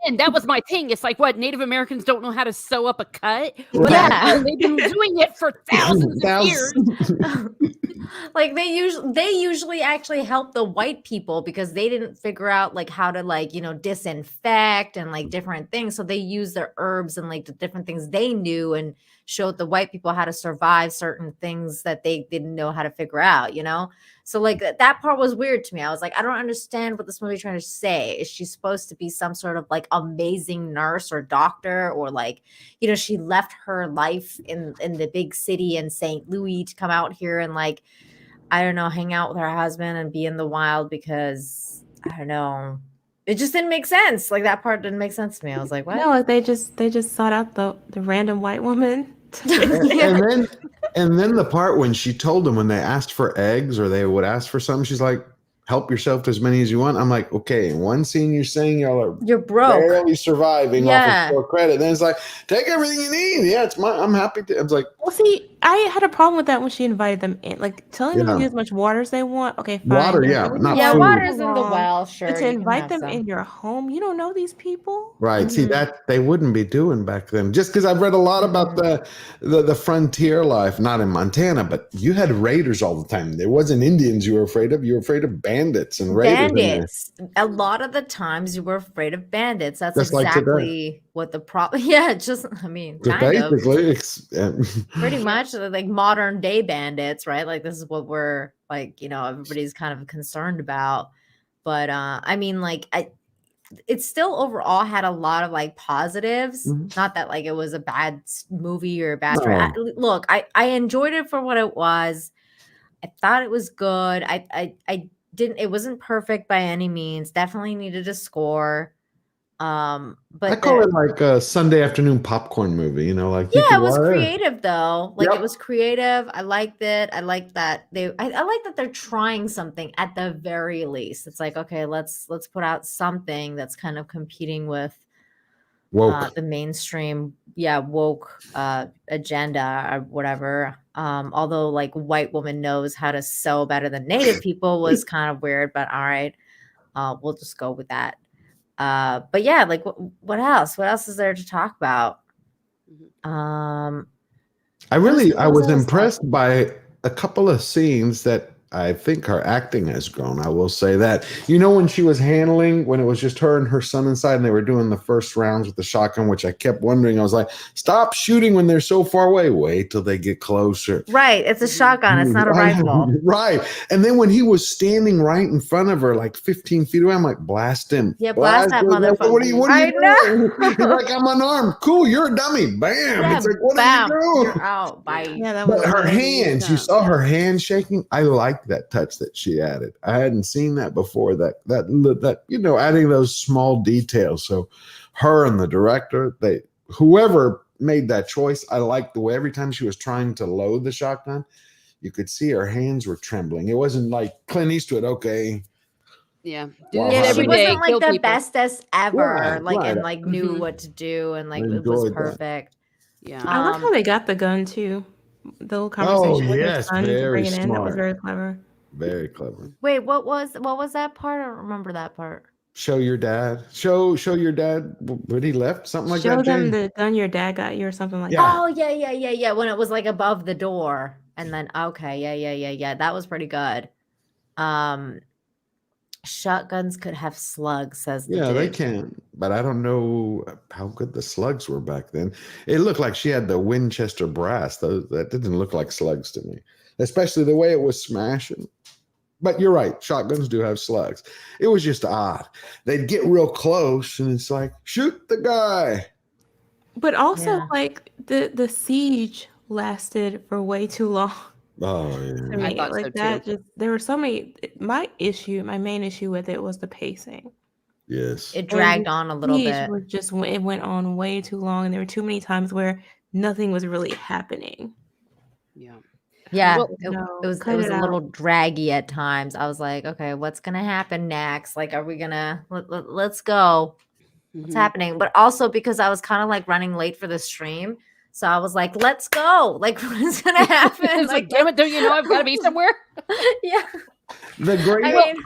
And that was my thing. It's like, what, Native Americans don't know how to sew up a cut? Yeah. They've been doing it for thousands of years. Like they usually actually help the white people because they didn't figure out like how to like, disinfect and like different things. So they use their herbs and like the different things they knew and showed the white people how to survive certain things that they didn't know how to figure out, So like that part was weird to me. I was like, I don't understand what this movie is trying to say. Is she supposed to be some sort of like amazing nurse or doctor, or like, she left her life in the big city in St. Louis to come out here and like, I don't know, hang out with her husband and be in the wild because I don't know. It just didn't make sense. Like that part didn't make sense to me. I was like, what? No, like they just sought out the random white woman. And then the part when she told them when they asked for eggs or they would ask for something, she's like, help yourself to as many as you want. I'm like, okay, in one scene you're saying you're broke, barely surviving off of poor credit. Then it's like, take everything you need. Yeah, it's mine. I'm happy to. I was like, well, see, I had a problem with that when she invited them in, like telling them to get as much water as they want. Okay, fine. Water, not food. Water's in the well, sure. But to invite them in your home, you don't know these people, right? Mm-hmm. See, that they wouldn't be doing back then. Just because I've read a lot about the frontier life, not in Montana, but you had raiders all the time. There wasn't Indians you were afraid of. You were afraid of bandits and raiders. Bandits. A lot of the times you were afraid of bandits. That's just exactly like what the problem. Yeah, basically, pretty much like modern day bandits, right? Like this is what we're like, everybody's kind of concerned about. But I mean, like it still overall had a lot of like positives. Mm-hmm. Not that like it was a bad movie or a bad story. Look, I enjoyed it for what it was. I thought it was good. It wasn't perfect by any means. Definitely needed a score. But I call it like a Sunday afternoon popcorn movie, like it was creative though. Like it was creative. I liked it. I like that I like that they're trying something at the very least. It's like, okay, let's put out something that's kind of competing with the mainstream woke agenda or whatever. Although like white woman knows how to sew better than Native people was kind of weird, but all right, we'll just go with that. But yeah, like what else? What else is there to talk about? I was impressed by a couple of scenes that I think her acting has grown. I will say that. When she was when it was just her and her son inside and they were doing the first rounds with the shotgun, which I kept wondering, I was like, stop shooting when they're so far away. Wait till they get closer. Right. It's a shotgun. It's not a rifle. Right. And then when he was standing right in front of her, like 15 feet away, I'm like, blast him. Yeah, blast that motherfucker. What are you doing? He's like, I'm unarmed. Cool. You're a dummy. Bam. Yeah, it's like, what are you doing? You're out. Bye. Yeah, but her hands, you saw her hands shaking. I like that touch that she added. I hadn't seen that before. That adding those small details. So her and the director, whoever made that choice, I liked the way every time she was trying to load the shotgun, you could see her hands were trembling. It wasn't like Clint Eastwood. Okay. Yeah. She wasn't like the bestest ever. Knew what to do and like it was perfect. That. Yeah. I like how they got the gun too. The little conversation with her son to bring it in. That was very clever. Very clever. Wait, what was that part? I don't remember that part. Show your dad. Show your dad when he left. Something like that. Show them the gun your dad got you or something like that. Oh yeah. When it was like above the door, and then yeah. That was pretty good. Shotguns could have slugs, says the dude. They can, but I don't know how good the slugs were back then. It looked like she had the Winchester brass. That didn't look like slugs to me, especially the way it was smashing. But you're right, shotguns do have slugs. It was just odd. They'd get real close, and it's like, shoot the guy. But also, like the siege lasted for way too long. Oh yeah, I thought like so that. Too. Just there were so many. My main issue with it was the pacing. Yes, it dragged on a little bit. It went on way too long, and there were too many times where nothing was really happening. Yeah, well, it was a little draggy at times. I was like, okay, what's gonna happen next? Like, are we gonna let's go? What's happening? But also because I was kind of like running late for the stream, so I was like, let's go. Like, what is gonna happen? Like, damn it, don't you know I've got to be somewhere? Yeah. The great. I mean,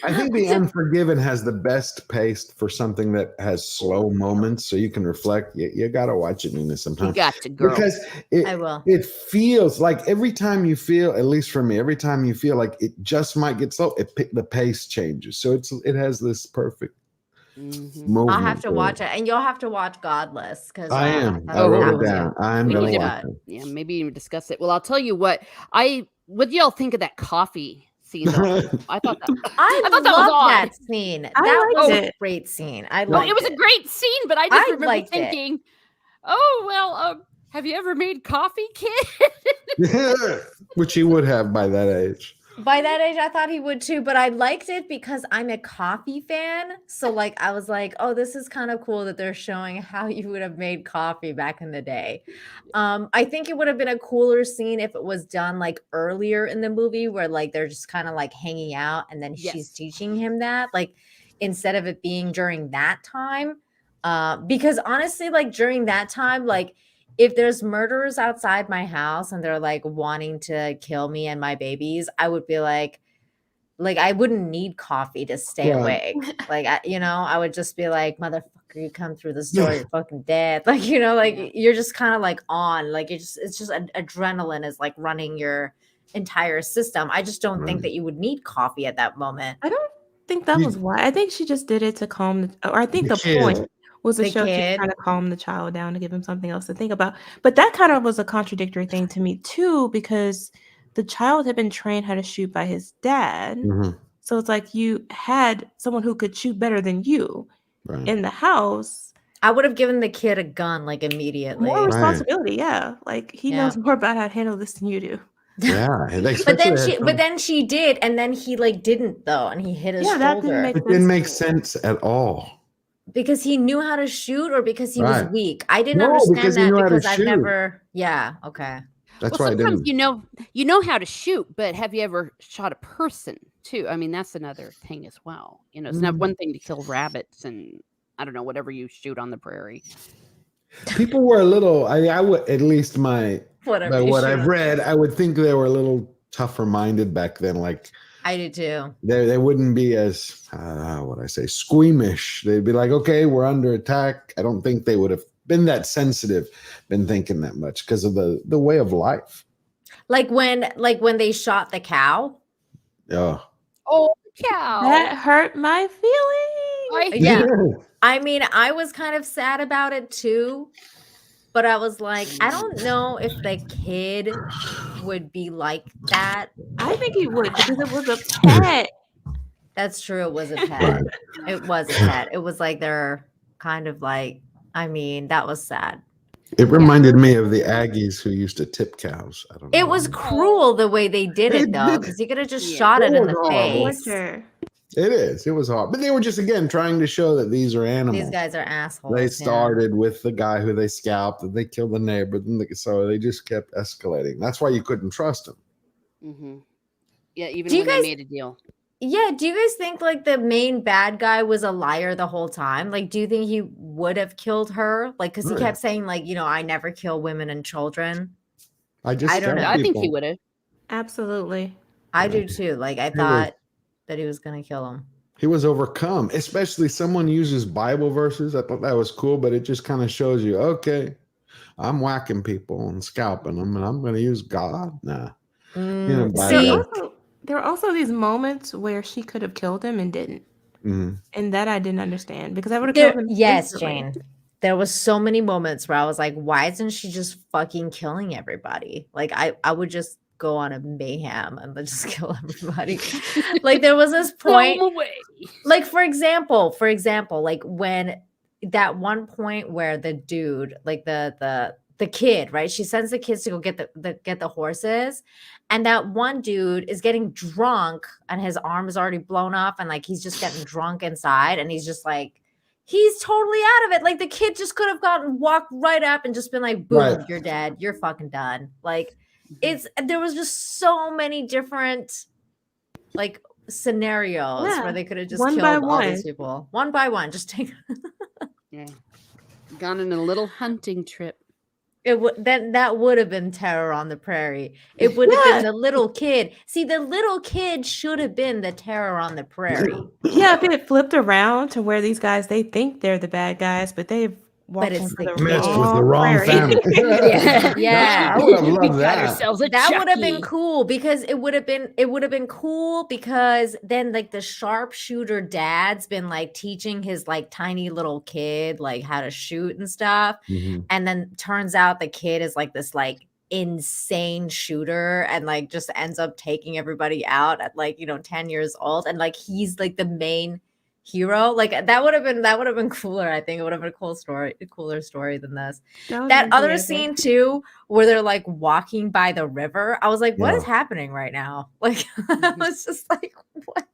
I think The Unforgiven has the best pace for something that has slow moments, so you can reflect. You got to watch it, Nina, sometime. You got to, girl. Because I will. It feels like every time you feel, at least for me, every time you feel like it just might get slow, the pace changes. So it has this perfect movement. I'll have to watch it, and you'll have to watch Godless because I am. I wrote it down. I'm going to watch it. Yeah, maybe even discuss it. Well, I'll tell you what. What do y'all think of that coffee scene? I thought that was that scene. That was a great scene. It was a great scene, but I just remember thinking, "Oh well, have you ever made coffee, kid?" Which he would have by that age. By that age, I thought he would too, but I liked it because I'm a coffee fan. So like, I was like, oh, this is kind of cool that they're showing how you would have made coffee back in the day. I think it would have been a cooler scene if it was done like earlier in the movie where like they're just kind of like hanging out and then she's teaching him that, like instead of it being during that time. Because honestly, like during that time, like if there's murderers outside my house and they're like wanting to kill me and my babies, I would be like I wouldn't need coffee to stay awake. Like, I would just be like, motherfucker, you come through this door, you're fucking dead. Like, you're just kind of like on, like, it's just adrenaline is like running your entire system. I just don't think that you would need coffee at that moment. I don't think that was why. I think she just did it to calm, or I think the point was to show she's trying to calm the child down to give him something else to think about. But that kind of was a contradictory thing to me too, because the child had been trained how to shoot by his dad. So it's like you had someone who could shoot better than you in the house. I would have given the kid a gun like immediately. More responsibility, yeah. Like he knows more about how to handle this than you do. Yeah, but then she did, and then he like didn't though, and he hit his shoulder. It didn't make sense at all. Because he knew how to shoot, or because he was weak? I didn't understand that because I've never. Yeah. Okay. That's why sometimes you know how to shoot, but have you ever shot a person too? I mean, that's another thing as well. It's not one thing to kill rabbits and I don't know whatever you shoot on the prairie. People were a little. I would at least by what I've read, I would think they were a little tougher minded back then. Like. I do too. They wouldn't be as squeamish. They'd be like, okay, we're under attack. I don't think they would have been that sensitive, been thinking that much because of the way of life. Like when they shot the cow. Yeah. Oh, cow. That hurt my feelings. I mean, I was kind of sad about it too. But I was like, I don't know if the kid would be like that. I think he would because it was a pet. That's true. It was a pet. It was a pet. It was like they're kind of like, I mean, that was sad. It reminded me of the Aggies who used to tip cows. I don't know. It was cruel the way they did it though, because you could have just shot it in the face. It is. It was hard. But they were just, again, trying to show that these are animals. These guys are assholes. They started with the guy who they scalped, and they killed the neighbor. So they just kept escalating. That's why you couldn't trust them. Mm-hmm. Yeah, even when they made a deal. Yeah, do you guys think like the main bad guy was a liar the whole time? Like, do you think he would have killed her? Like, because he kept saying like, I never kill women and children. I don't know. I think he would have. Absolutely. I do too. Like, I thought that he was going to kill him. He was overcome, especially someone uses Bible verses. I thought that was cool, but it just kind of shows you, okay, I'm whacking people and scalping them, and I'm going to use God. Nah. There were also these moments where she could have killed him and didn't. And that I didn't understand because I would have killed him. Yes, Jane. There was so many moments where I was like, why isn't she just fucking killing everybody? Like, I would just go on a mayhem and just kill everybody. Like there was this point, like for example, like when that one point where the dude, like the kid, right? She sends the kids to go get the horses, and that one dude is getting drunk and his arm is already blown off and like he's just getting drunk inside and he's just like he's totally out of it. Like the kid just could have walked right up and just been like, boom, you're dead. You're fucking done. Like there was just so many different like scenarios where they could have just killed all these people one by one. Just take gone on a little hunting trip. then that would have been Terror on the Prairie. It would have been the little kid. See, the little kid should have been the Terror on the Prairie. Yeah, if it flipped around to where these guys, they think they're the bad guys, but they've walked into the messed with the wrong family. Yeah. I would have loved that. That would have been cool because it would have been cool because then like the sharpshooter dad's been like teaching his like tiny little kid like how to shoot and stuff. And then turns out the kid is like this like insane shooter and like just ends up taking everybody out at like 10 years old, and like he's like the main hero. Like that would have been cooler. I think it would have been a cooler story than this. That other scene too, where they're like walking by the river, I was like, what is happening right now? Like I was just like, what?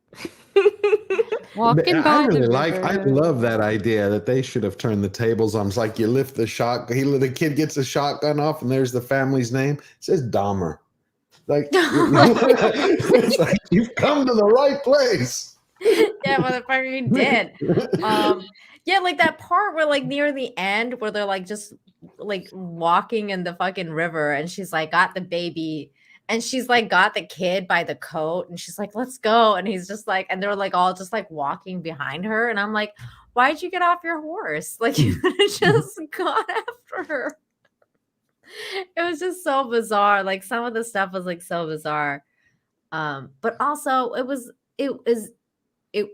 Walking by I really the I love that idea that they should have turned the tables on. It's like you lift the shotgun, the kid gets the shotgun off, and there's the family's name. It says Dahmer. Like, it's like you've come to the right place. Yeah, motherfucker, you did. Yeah, like that part where like near the end where they're like just like walking in the fucking river, and she's like got the baby. And she's like got the kid by the coat, and she's like, let's go. And he's just like, and they're like all just like walking behind her. And I'm like, why'd you get off your horse? Like you could have just gone after her. It was just so bizarre. Like some of the stuff was like so bizarre. But also it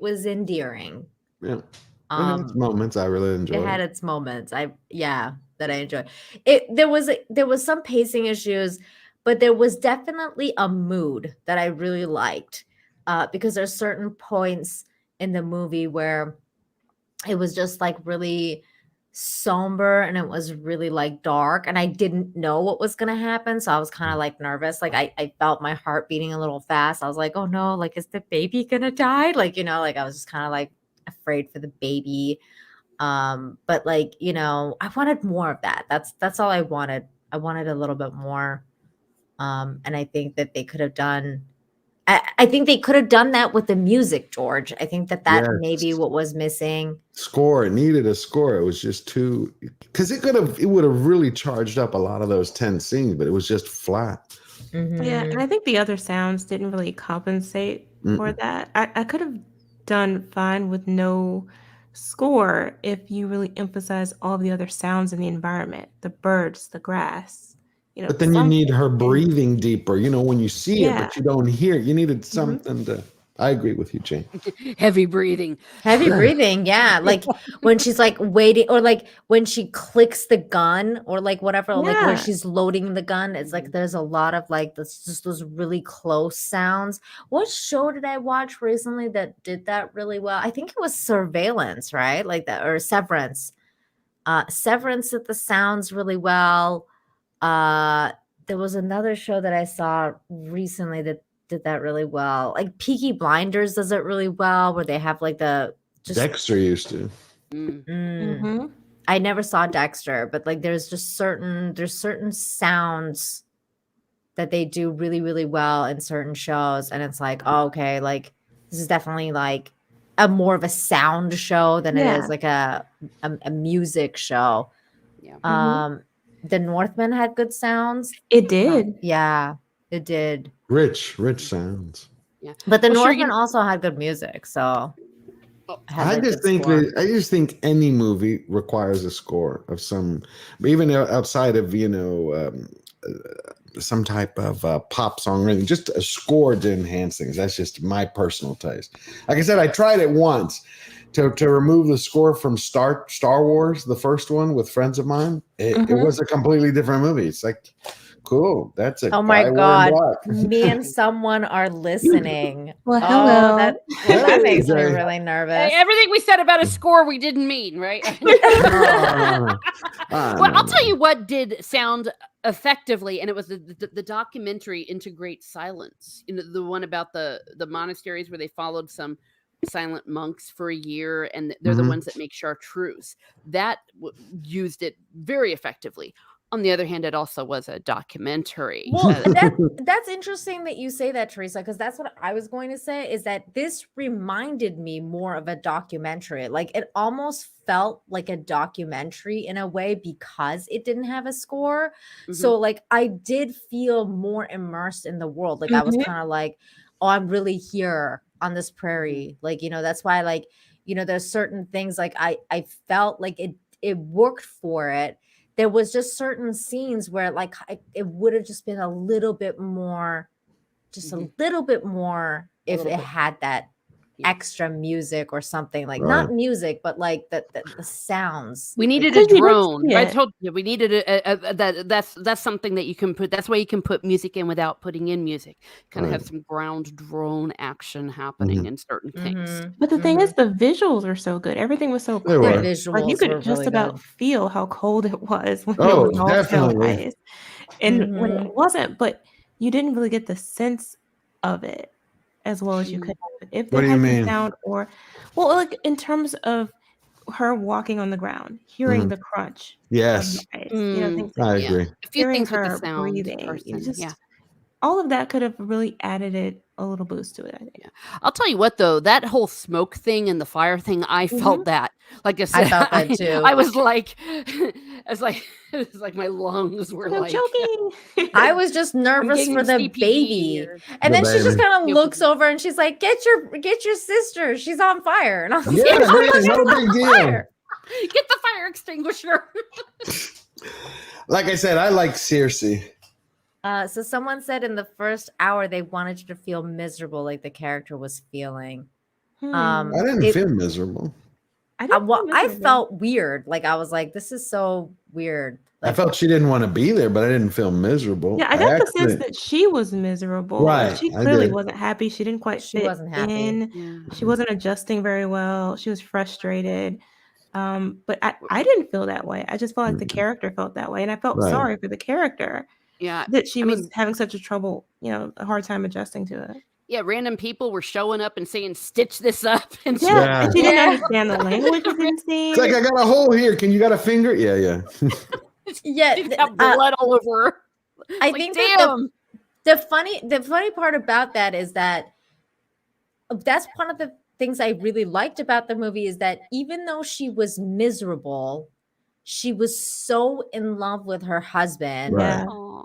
was endearing. Yeah. It had its moments I really enjoyed. It had its moments. That I enjoyed. There was some pacing issues, but there was definitely a mood that I really liked because there's certain points in the movie where it was just like really somber and it was really like dark, and I didn't know what was going to happen. So I was kind of like nervous. Like I felt my heart beating a little fast. I was like, oh no, like is the baby going to die? Like, like I was just kind of like afraid for the baby. But like, I wanted more of that. That's all I wanted. I wanted a little bit more. And I think that they could have done, I think they could have done that with the music, George. I think that may be what was missing. Score. It needed a score. It was just too, because it would have really charged up a lot of those tense scenes, but it was just flat. Mm-hmm. Yeah. And I think the other sounds didn't really compensate for that. I could have done fine with no score if you really emphasize all the other sounds in the environment, the birds, the grass. But then you need her breathing deeper, when you see it, but you don't hear it. You needed something to. I agree with you, Jane. Heavy breathing. Yeah. Like when she's like waiting, or like when she clicks the gun, or like whatever, like when she's loading the gun. It's like there's a lot of like those really close sounds. What show did I watch recently that did that really well? I think it was Surveillance, right? Like that, or Severance. Severance did the sounds really well. There was another show that I saw recently that did that really well. Like Peaky Blinders does it really well, where they have like Dexter used to. I never saw Dexter, but like there's certain sounds that they do really, really well in certain shows, and it's like, oh, okay, like this is definitely like a more of a sound show than it is like a music show. Yeah. The Northman had good sounds. It did. Yeah, it did. Rich sounds. Yeah. But the Northman also had good music, so I just think any movie requires a score of some, even outside of some type of pop song or anything, just a score to enhance things. That's just my personal taste. Like I said, I tried it once to remove the score from Star Wars, the first one, with friends of mine. It was a completely different movie. It's like, cool. That's it. Oh my God. Me and someone are listening. Well, hello. That makes me really nervous. Everything we said about a score we didn't mean, right? Well, I'll tell you what did sound effectively, and it was the documentary Into Great Silence. The one about the monasteries where they followed some silent monks for a year, and they're the ones that make chartreuse. That used it very effectively. On the other hand, it also was a documentary. Well, that's interesting that you say that, Teresa, because that's what I was going to say, is that this reminded me more of a documentary. Like, it almost felt like a documentary in a way because it didn't have a score. So, like, I did feel more immersed in the world. Like, I was kind of like, oh, I'm really here on this prairie. Like, that's why, like, there's certain things, like, I felt like it worked for it. There was just certain scenes where, like, it would have just been a little bit more, a little bit more if it had that extra music or something, like not music, but like the sounds. We needed a drone. I told you we needed that's something that you can put. That's why you can put music in without putting in music. Kind of have some ground drone action happening in certain things. But the thing is, the visuals are so good. Everything was so clear. Like, you could just about feel how cold it was when it was all televised, and when it wasn't. But you didn't really get the sense of it as well as you could have if there had been sound, or like in terms of her walking on the ground, hearing the crunch. Yes. Things I agree. A few hearing things her with the sound breathing. All of that could have really added it a little boost to it, I think. I'll tell you what, though, that whole smoke thing and the fire thing, I felt that. Like I said, I felt that too. I was like, it's like my lungs were like choking. I was just nervous for the baby, and then she just kind of looks over and she's like, "Get your sister. She's on fire." And I was like, no big deal. Fire. Get the fire extinguisher. Like I said, I like Circe. So someone said in the first hour they wanted you to feel miserable, like the character was feeling. I didn't feel miserable. I felt weird. Like, I was like, this is so weird. Like, I felt she didn't want to be there, but I didn't feel miserable. Yeah, I got the sense that she was miserable. Right. She clearly wasn't happy. She didn't quite fit in. Yeah. She wasn't adjusting very well. She was frustrated. But I didn't feel that way. I just felt like the character felt that way. And I felt sorry for the character. Yeah. That she was having such a hard time adjusting to it. Yeah, random people were showing up and saying, "Stitch this up." And and she didn't understand the language it didn't seem. It's like, I got a hole here. Can you got a finger? Yeah. Yeah. She's got blood all over her. I think that the funny part about that is that's one of the things I really liked about the movie, is that even though she was miserable, she was so in love with her husband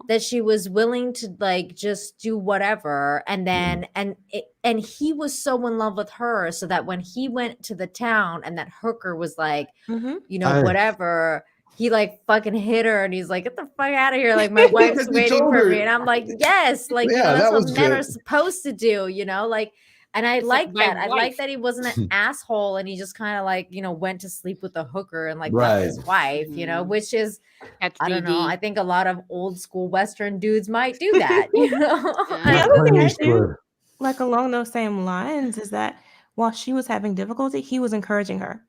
that she was willing to, like, just do whatever. And then and he was so in love with her, so that when he went to the town and that hooker was like, whatever, he like fucking hit her, and he's like, "Get the fuck out of here! Like, my wife's waiting for me." And I'm like, yes, like, that's what men are supposed to do, like. And I like that. I like that he wasn't an asshole, and he just kind of like, went to sleep with a hooker and like left his wife, which is, I don't know. I think a lot of old school Western dudes might do that, The other thing I do, like along those same lines, is that while she was having difficulty, he was encouraging her.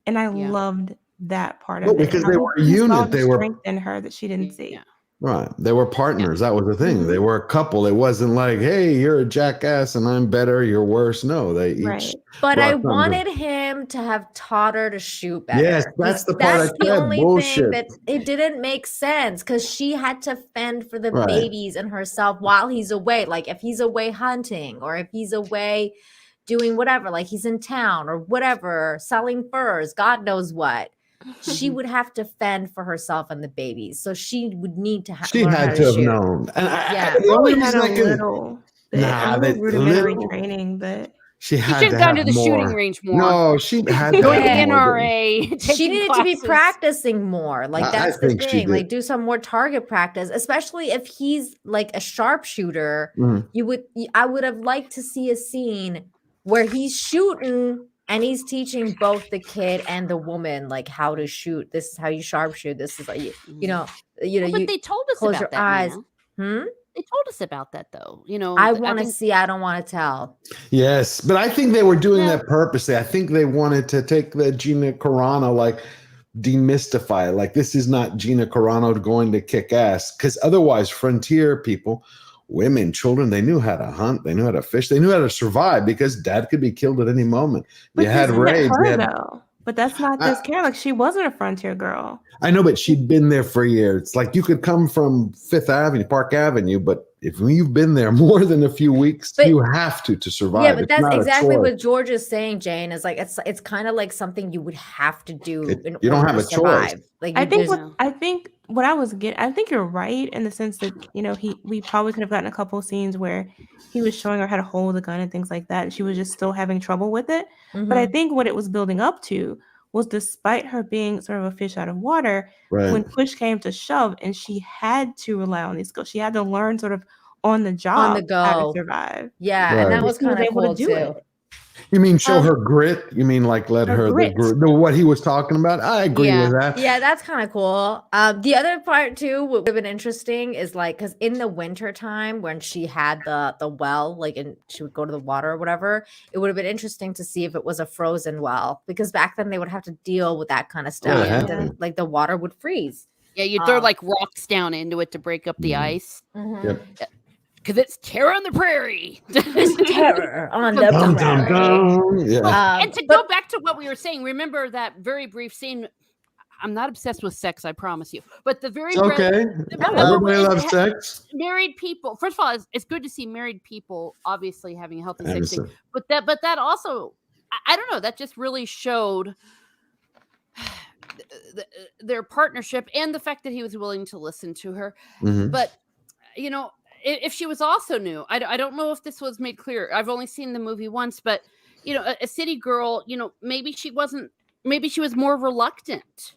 And I loved that part of it. Because they were a unit. They were strength in her that she didn't see. Right. They were partners. That was the thing. They were a couple. It wasn't like, hey, you're a jackass and I'm better, you're worse. No, they each. But I wanted him to have taught her to shoot better. Yes, that's the part that's the only thing that it didn't make sense, because she had to fend for the babies and herself while he's away. Like, if he's away hunting, or if he's away doing whatever, like he's in town or whatever, selling furs, God knows what. She would have to fend for herself and the babies, so she would need to have. She had to have known. And the only reason I could rudimentary training, but she should have gone to the shooting range more. No, she had to go to the NRA. She needed to be practicing more. Like, that's the thing. Like, do some more target practice, especially if he's like a sharpshooter. I would have liked to see a scene where he's shooting. And he's teaching both the kid and the woman, like, how to shoot. This is how you sharpshoot. This is like, But they told us close about your that. Eyes. They told us about that, though. I want to see. I don't want to tell. Yes, but I think they were doing that purposely. I think they wanted to take the Gina Carano, like, demystify it. Like, this is not Gina Carano going to kick ass, because otherwise, frontier people, women, children, they knew how to hunt, they knew how to fish, they knew how to survive, because dad could be killed at any moment. But you had raids. But that's not this character. Like, she wasn't a frontier girl. I know, but she'd been there for years. It's like you could come from Fifth Avenue, Park Avenue, but if you've been there more than a few weeks, you have to survive. Yeah, but that's exactly what George is saying, Jane, is like it's kind of like something you would have to do in you don't have order a to survive. choice. Like I think what I was getting, I think you're right in the sense that, you know, we probably could have gotten a couple of scenes where he was showing her how to hold the gun and things like that, and she was just still having trouble with it. But I think what it was building up to was, despite her being sort of a fish out of water, when push came to shove and she had to rely on these skills, she had to learn sort of on the job, on the go, how to survive. Yeah, and that was kind of cool too. It. You mean show her grit? You mean like let her what he was talking about? I agree with that. Yeah, that's kind of cool. The other part too would have been interesting is like, because in the winter time when she had the well, like, and she would go to the water or whatever, it would have been interesting to see if it was a frozen well, because back then they would have to deal with that kind of stuff. And then, like, the water would freeze. Yeah, you'd throw like rocks down into it to break up the ice. Yep. Because it's terror on the prairie. It's terror on the prairie. Yeah. And to go back to what we were saying, remember that very brief scene. I'm not obsessed with sex, I promise you. But the very everybody loves sex. Married people. First of all, it's good to see married people obviously having a healthy sex thing. But that also, I don't know, that just really showed their partnership and the fact that he was willing to listen to her. But you know, if she was also new, I don't know if this was made clear. I've only seen the movie once, but you know, a city girl, you know, maybe she was more reluctant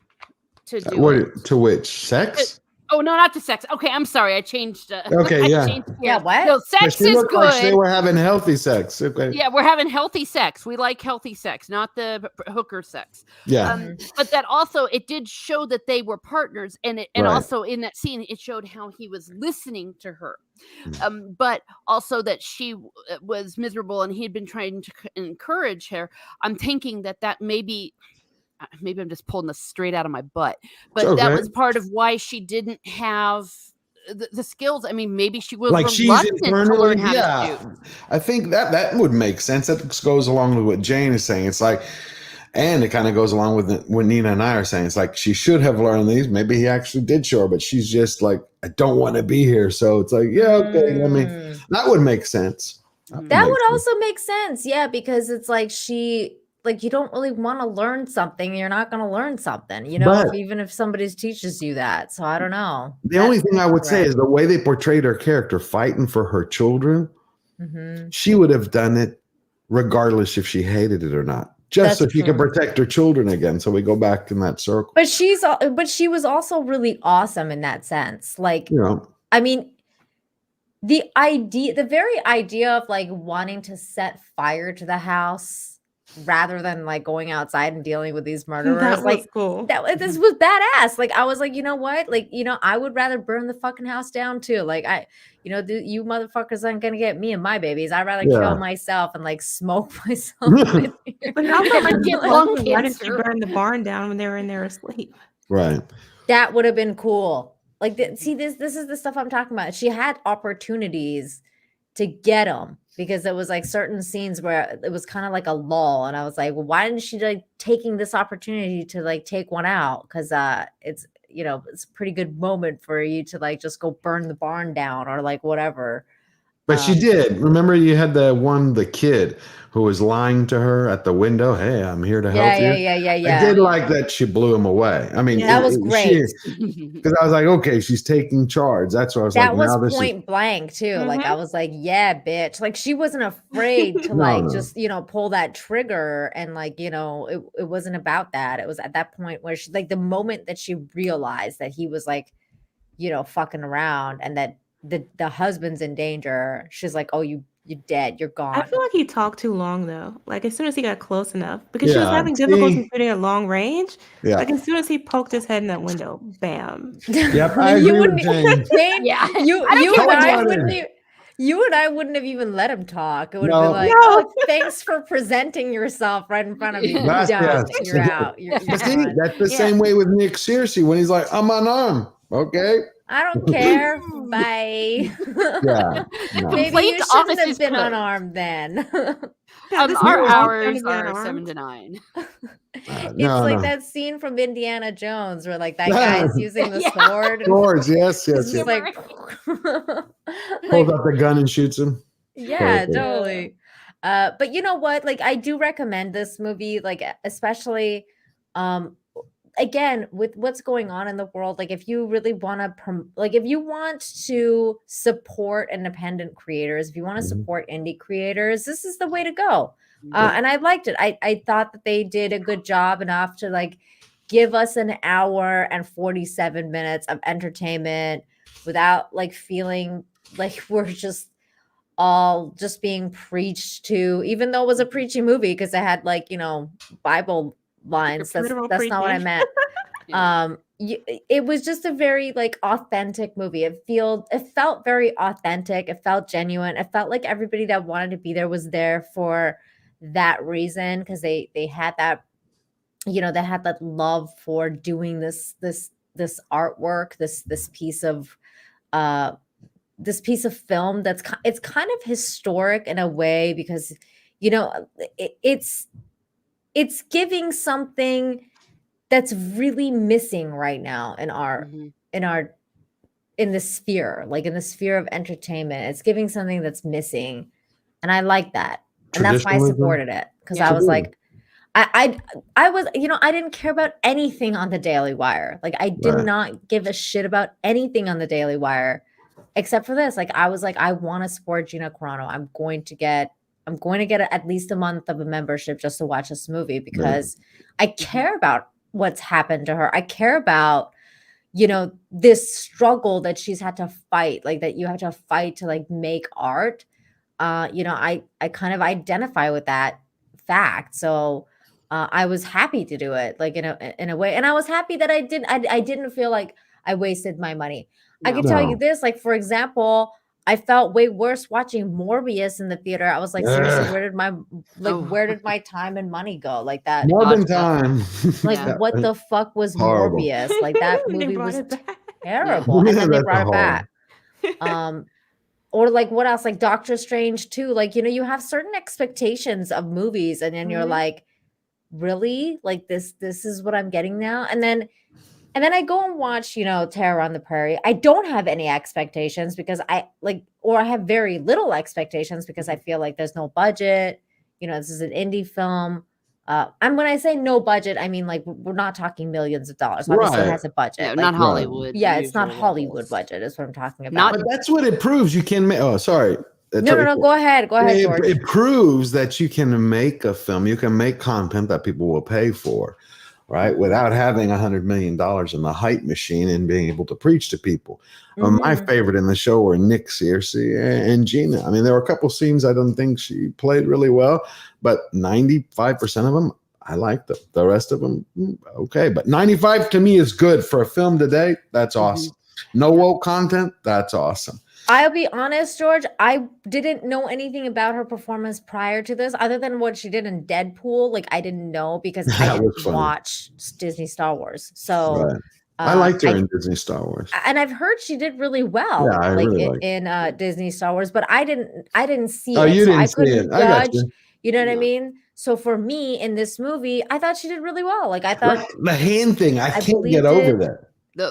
to do it. To which sex? Oh no, not to sex. Okay, I'm sorry. I changed. Yeah, what? No, sex is good. Like they were having healthy sex. Okay. Yeah, we're having healthy sex. We like healthy sex, not the hooker sex. Yeah. But that also, it did show that they were partners, and also in that scene, it showed how he was listening to her. But also that she was miserable, and he had been trying to encourage her. I'm thinking that maybe I'm just pulling this straight out of my butt, but that was part of why she didn't have the skills. I mean, maybe she was like she's internally, to learn how to shoot. I think that would make sense. That goes along with what Jane is saying. It's like, and it kind of goes along with what Nina and I are saying. It's like she should have learned these. Maybe he actually did show her, but she's just like, I don't want to be here. So it's like, yeah, okay. That would make sense. That would also make sense. Yeah, because it's like like, you don't really want to learn something, you're not going to learn something, you know, even if somebody teaches you that. So I don't know. The only thing I would say is the way they portrayed her character fighting for her children. She would have done it regardless if she hated it or not, just so she could protect her children again. So we go back in that circle. But she was also really awesome in that sense. Like, you know, I mean, the very idea of like wanting to set fire to the house rather than like going outside and dealing with these murderers, that like was cool. This was badass. Like, I was like, you know what? Like, you know, I would rather burn the fucking house down too. Like, you motherfuckers aren't gonna get me and my babies. I'd rather kill myself and like smoke myself. But now why didn't you burn the barn down when they were in there asleep? Right. That would have been cool. Like, see, this is the stuff I'm talking about. She had opportunities to get them, because it was like certain scenes where it was kind of like a lull, and I was like, well, why didn't she like taking this opportunity to like take one out? Because it's, you know, it's a pretty good moment for you to like just go burn the barn down or like whatever. But she did. Remember, you had the kid who was lying to her at the window. Hey, I'm here to help you. Yeah. I did like that she blew him away. I mean, that was great. Because I was like, okay, she's taking charge. That's what I was like. That was point blank too. Like, I was like, yeah, bitch. Like, she wasn't afraid to just, you know, pull that trigger, and like, you know, it wasn't about that. It was at that point where she, like, the moment that she realized that he was like, you know, fucking around, and that the husband's in danger, she's like, oh, you're dead, you're gone. I feel like he talked too long though. Like, as soon as he got close enough, because she was having difficulty shooting at long range. Like, as soon as he poked his head in that window, bam. Yep, I agree with Jane. You and I wouldn't have even let him talk. It would have been like, oh, thanks for presenting yourself right in front of me. You're out. You're that's the same way with Nick Searcy when he's like, I'm unarmed. Okay. I don't care. bye. Yeah, no. Maybe you shouldn't have been unarmed then. Our hours are 7 to 9. It's like that scene from Indiana Jones where like that guy's using the sword. Swords, yes. Just like pulls out the gun and shoots him. Yeah, totally. But you know what? Like I do recommend this movie, like especially again with what's going on in the world. Like if you really want to if you want to support independent creators, if you want to support indie creators, this is the way to go. And I liked it. I thought that they did a good job enough to like give us an hour and 47 minutes of entertainment without like feeling like we're just all just being preached to, even though it was a preachy movie because it had like, you know, Bible lines. That's not what I meant. It was just a very like authentic movie. It felt very authentic. It felt genuine. It felt like everybody that wanted to be there was there for that reason because they had that, you know, they had that love for doing this artwork, this piece of film it's kind of historic in a way because, you know, it's giving something that's really missing right now in the sphere, like in the sphere of entertainment. It's giving something that's missing. And I like that. And that's why I supported it. Because I was like, I was, you know, I didn't care about anything on the Daily Wire. Like I did not give a shit about anything on the Daily Wire except for this. Like I was like, I want to support Gina Carano. I'm going to get at least a month of a membership just to watch this movie because I care about what's happened to her. I care about, you know, this struggle that she's had to fight, like that you have to fight to like make art. You know, I kind of identify with that fact. So I was happy to do it, like in a way. And I was happy that I didn't feel like I wasted my money. I can tell you this, like, for example, I felt way worse watching Morbius in the theater. I was like, seriously, where did my time and money go? Like that. More than time. Like, what the fuck was horrible. Morbius? Like that movie was terrible. And then they brought it back. Or like what else? Like Doctor Strange too. Like, you know, you have certain expectations of movies, and then you're like, really? Like this is what I'm getting now? And then I go and watch, you know, Terror on the Prairie. I don't have any expectations because I have very little expectations because I feel like there's no budget. You know, this is an indie film. And when I say no budget, I mean like we're not talking millions of dollars. Obviously, it has a budget. Yeah, like, not Hollywood. Yeah, it's not Hollywood budget. Is what I'm talking about. But that's what it proves. You can make. Oh, sorry. No. Go ahead, George. It proves that you can make a film. You can make content that people will pay for. Right, without having $100 million in the hype machine and being able to preach to people. My favorite in the show were Nick Searcy and Gina. I mean, there were a couple scenes I don't think she played really well, but 95% of them I liked them. The rest of them, okay, but 95 to me is good for a film today. That's awesome. No woke content. That's awesome. I'll be honest, George, I didn't know anything about her performance prior to this, other than what she did in Deadpool. Like, I didn't know because I didn't watch Disney Star Wars. So I liked her in Disney Star Wars. And I've heard she did really well in Disney Star Wars, but I didn't see it. You didn't I see couldn't it. I got judge. You know what I mean? So for me in this movie, I thought she did really well. Like I thought the hand thing, I can't get over that.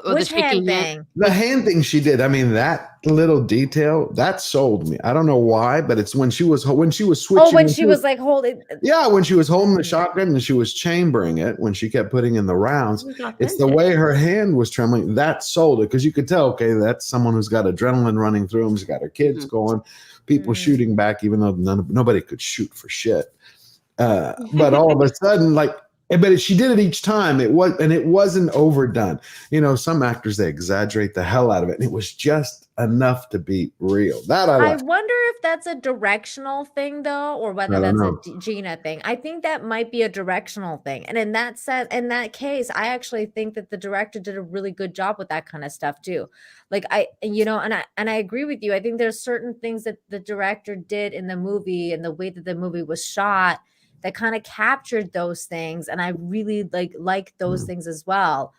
Which hand thing? The hand thing she did. I mean, that little detail that sold me. I don't know why, but it's when she was switching. Oh, when she was like holding. Yeah, when she was holding the shotgun and she was chambering it. When she kept putting in the rounds, it's the way her hand was trembling that sold it because you could tell. Okay, that's someone who's got adrenaline running through them. She's got her kids going, people shooting back, even though nobody could shoot for shit. But all of a sudden, but she did it each time. It wasn't overdone. You know, some actors, they exaggerate the hell out of it. And it was just enough to be real. That I wonder if that's a directional thing though, or whether that's a Gina thing. I think that might be a directional thing. And in that case, I actually think that the director did a really good job with that kind of stuff too. Like I agree with you. I think there's certain things that the director did in the movie and the way that the movie was shot that kind of captured those things. And I really like those things as well.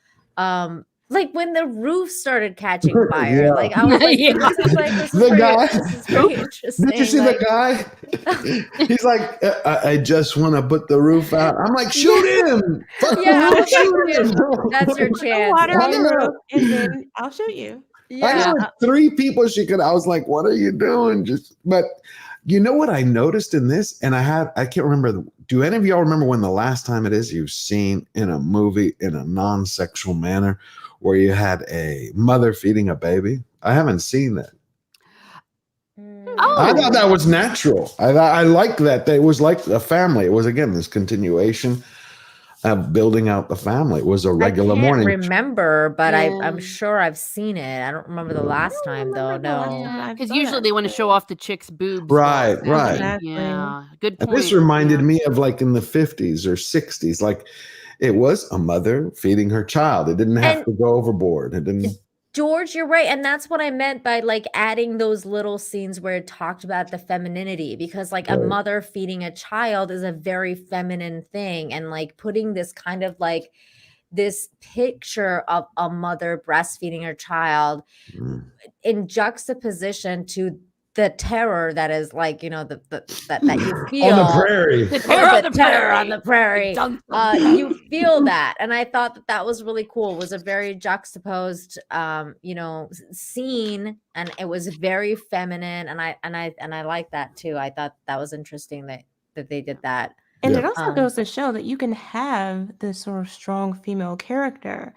Like when the roof started catching fire, like I was like, this is like this is very interesting. Did you see the guy? He's like, I just want to put the roof out. I'm like, shoot him! Shoot him! That's your chance. Water on the roof, and then I'll shoot you. I know like 3 people she could. I was like, what are you doing? But you know what I noticed in this, and I can't remember. Do any of y'all remember when the last time it is you've seen in a movie in a non-sexual manner where you had a mother feeding a baby? I haven't seen that. I thought that was natural. I liked that. It was like a family. It was, again, this continuation of building out the family. It was a regular morning. I can't remember, but I'm sure I've seen it. I don't remember the last time, though. No. Because usually they want to show off the chick's boobs. Right. Exactly. Yeah, good point. This reminded me of like in the 50s or 60s. Like it was a mother feeding her child. It didn't have to go overboard. It didn't. George, you're right. And that's what I meant by like adding those little scenes where it talked about the femininity, because like a mother feeding a child is a very feminine thing. And like putting this kind of like this picture of a mother breastfeeding her child in juxtaposition to the terror that is like, you know, that you feel on the prairie. The terror on the prairie. You feel that. And I thought that was really cool. It was a very juxtaposed you know, scene, and it was very feminine, and I like that too. I thought that was interesting that they did that. And it also goes to show that you can have this sort of strong female character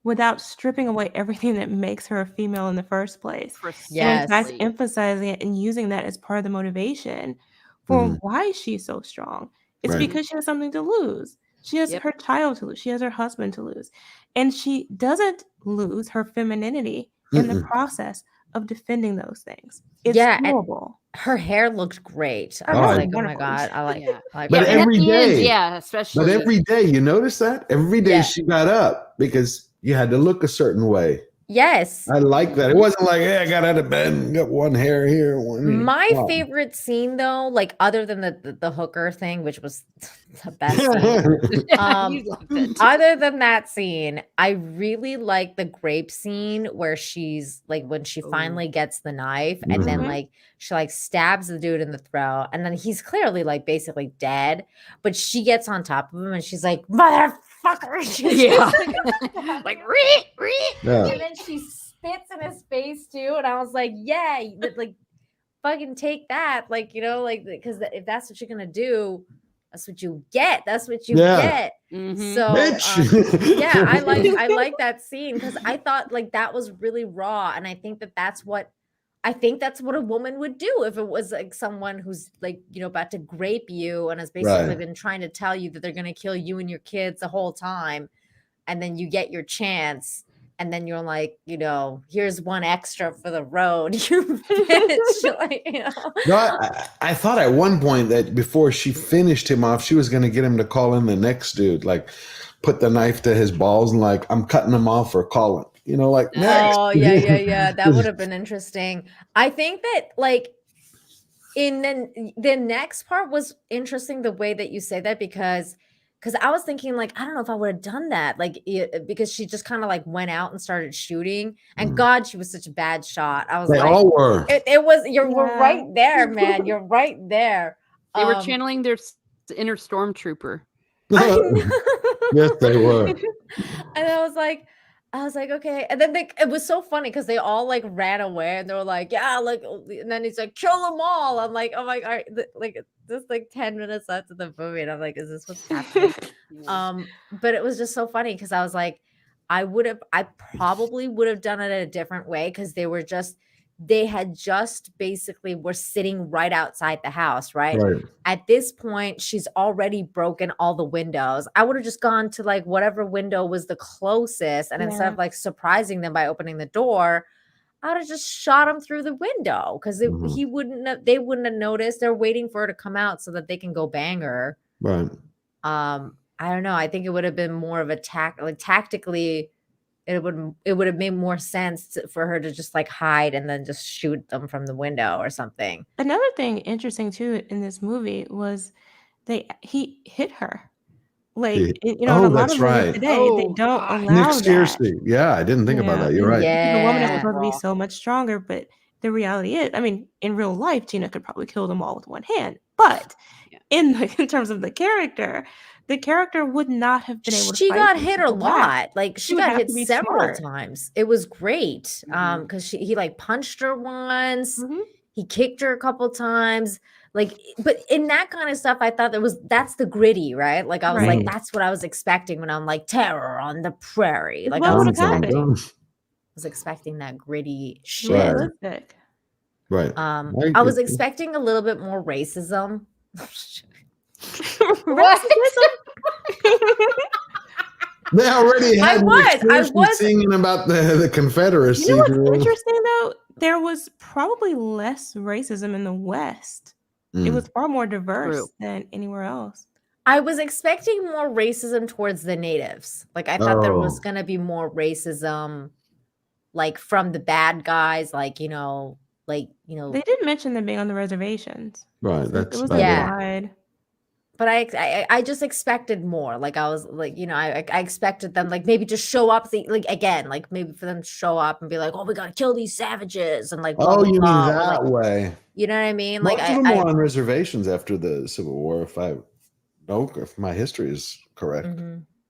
without stripping away everything that makes her a female in the first place. Yes. And in fact, emphasizing it and using that as part of the motivation for why she's so strong. It's because she has something to lose. She has her child to lose. She has her husband to lose. And she doesn't lose her femininity in the process of defending those things. It's horrible. Her hair looked great. I was like, oh my God. I like it. But every day, especially. But every day, you notice that? Every day she got up because you had to look a certain way. Yes. I like that. It wasn't like, hey, I got out of bed and got one hair here. My favorite scene, though, like other than the hooker thing, which was the best scene. Other than that scene, I really like the grape scene where she's like, when she finally gets the knife and then like she like stabs the dude in the throat, and then he's clearly like basically dead, but she gets on top of him and she's like, motherfucker. Like, and then she spits in his face too, and I was like, yeah, like fucking take that, like, you know, like, because if that's what you're gonna do, that's what you get. That's what you get. So I like that scene because I thought like that was really raw, and I think that's what a woman would do if it was like someone who's like, you know, about to grape you and has basically been trying to tell you that they're going to kill you and your kids the whole time. And then you get your chance. And then you're like, you know, here's one extra for the road. You bitch. Like, you know? No, I thought at one point that before she finished him off, she was going to get him to call in the next dude, like put the knife to his balls and like, I'm cutting him off for calling. You know, like next. Oh yeah. That would have been interesting. I think that like in the next part was interesting the way that you say that because I was thinking like I don't know if I would have done that like because she just kind of like went out and started shooting, and God, she was such a bad shot. I was they like, all were. It was we're right there, man. You're right there. They were channeling their inner stormtrooper. Yes, they were. And I was like, okay. And then it was so funny because they all like ran away and they were like, yeah, like, and then he's like, kill them all. I'm like, oh my God, like just like 10 minutes left of the movie. And I'm like, is this what's happening? But it was just so funny because I was like, I probably would have done it a different way because they had just basically were sitting right outside the house, right? At this point, she's already broken all the windows. I would have just gone to like whatever window was the closest, and instead of like surprising them by opening the door, I would have just shot him through the window because they wouldn't have noticed. They're waiting for her to come out so that they can go bang her. Right. I don't know. I think it would have been more of a tactically. It would have made more sense for her to just like hide and then just shoot them from the window or something. Another thing interesting too in this movie was he hit her Like, in a lot of movies today, they don't allow Nick Searcy. Yeah, I didn't think about that. You're right. The woman is supposed to be so much stronger, but the reality is, I mean, in real life, Gina could probably kill them all with one hand. But in terms of the character would not have been able to She fight got hit a lot. Like, she got hit several smart. times. It was great. Because he like punched her once. He kicked her a couple times. Like, but in that kind of stuff, I thought that's the gritty, right? Like, I was like, that's what I was expecting when I'm like, terror on the prairie. Like, I was expecting that gritty shit. Right. I was expecting a little bit more racism. Racism? They already had I was singing about the Confederacy. You know what's interesting though? There was probably less racism in the West. It was far more diverse than anywhere else. I was expecting more racism towards the natives. Like, I thought there was going to be more racism, like, from the bad guys, like, they didn't mention them being on the reservations. Right. So it was wide. But I just expected more. Like, I was like, I expected them, like, maybe just show up, like maybe for them to show up and be like, oh, we gotta kill these savages, and like, blah, blah, you blah. mean that way? You know what I mean? Most Like, of them were on reservations after the Civil War, if my history is correct.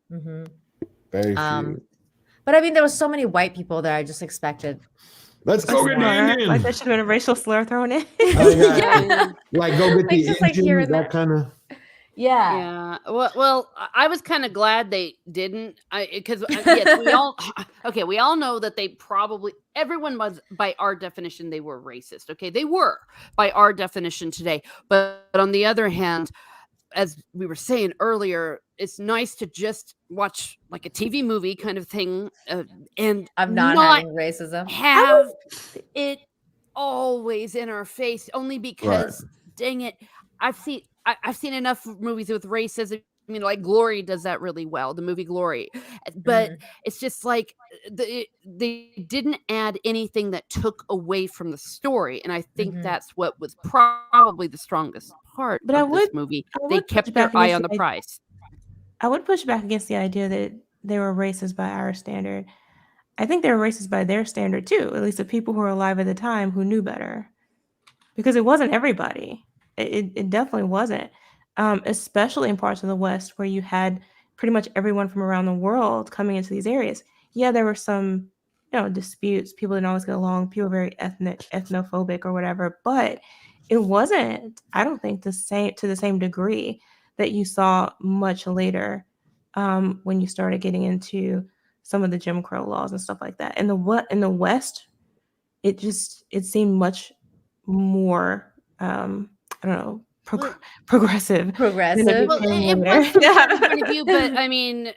Very few. But I mean, there was so many white people that I just expected. Let's go get the Indian. Like, that should have been a racial slur thrown in. Like, go get the Indian, that kind of. Yeah. Well, I was kind of glad they didn't, because yes, we all know that they probably, everyone was, by our definition, they were racist. Okay, they were by our definition today. But on the other hand, as we were saying earlier, it's nice to just watch like a TV movie kind of thing, and I'm not having racism. Have it always in our face, only because, dang it, I've seen enough movies with racism. I mean, like Glory does that really well, the movie Glory. But it's just like they didn't add anything that took away from the story. And I think that's what was probably the strongest part of this movie. They kept their eye on the prize. I would push back against the idea that they were racist by our standard. I think they were racist by their standard too, at least the people who were alive at the time who knew better. Because it wasn't everybody. It definitely wasn't, especially in parts of the West where you had pretty much everyone from around the world coming into these areas. Yeah, there were some, disputes. People didn't always get along. People were very ethnophobic or whatever. But it wasn't, I don't think, to the same degree that you saw much later when you started getting into some of the Jim Crow laws and stuff like that. In the West, it seemed much more. I don't know, progressive. Progressive. Well, it point of view, but I mean,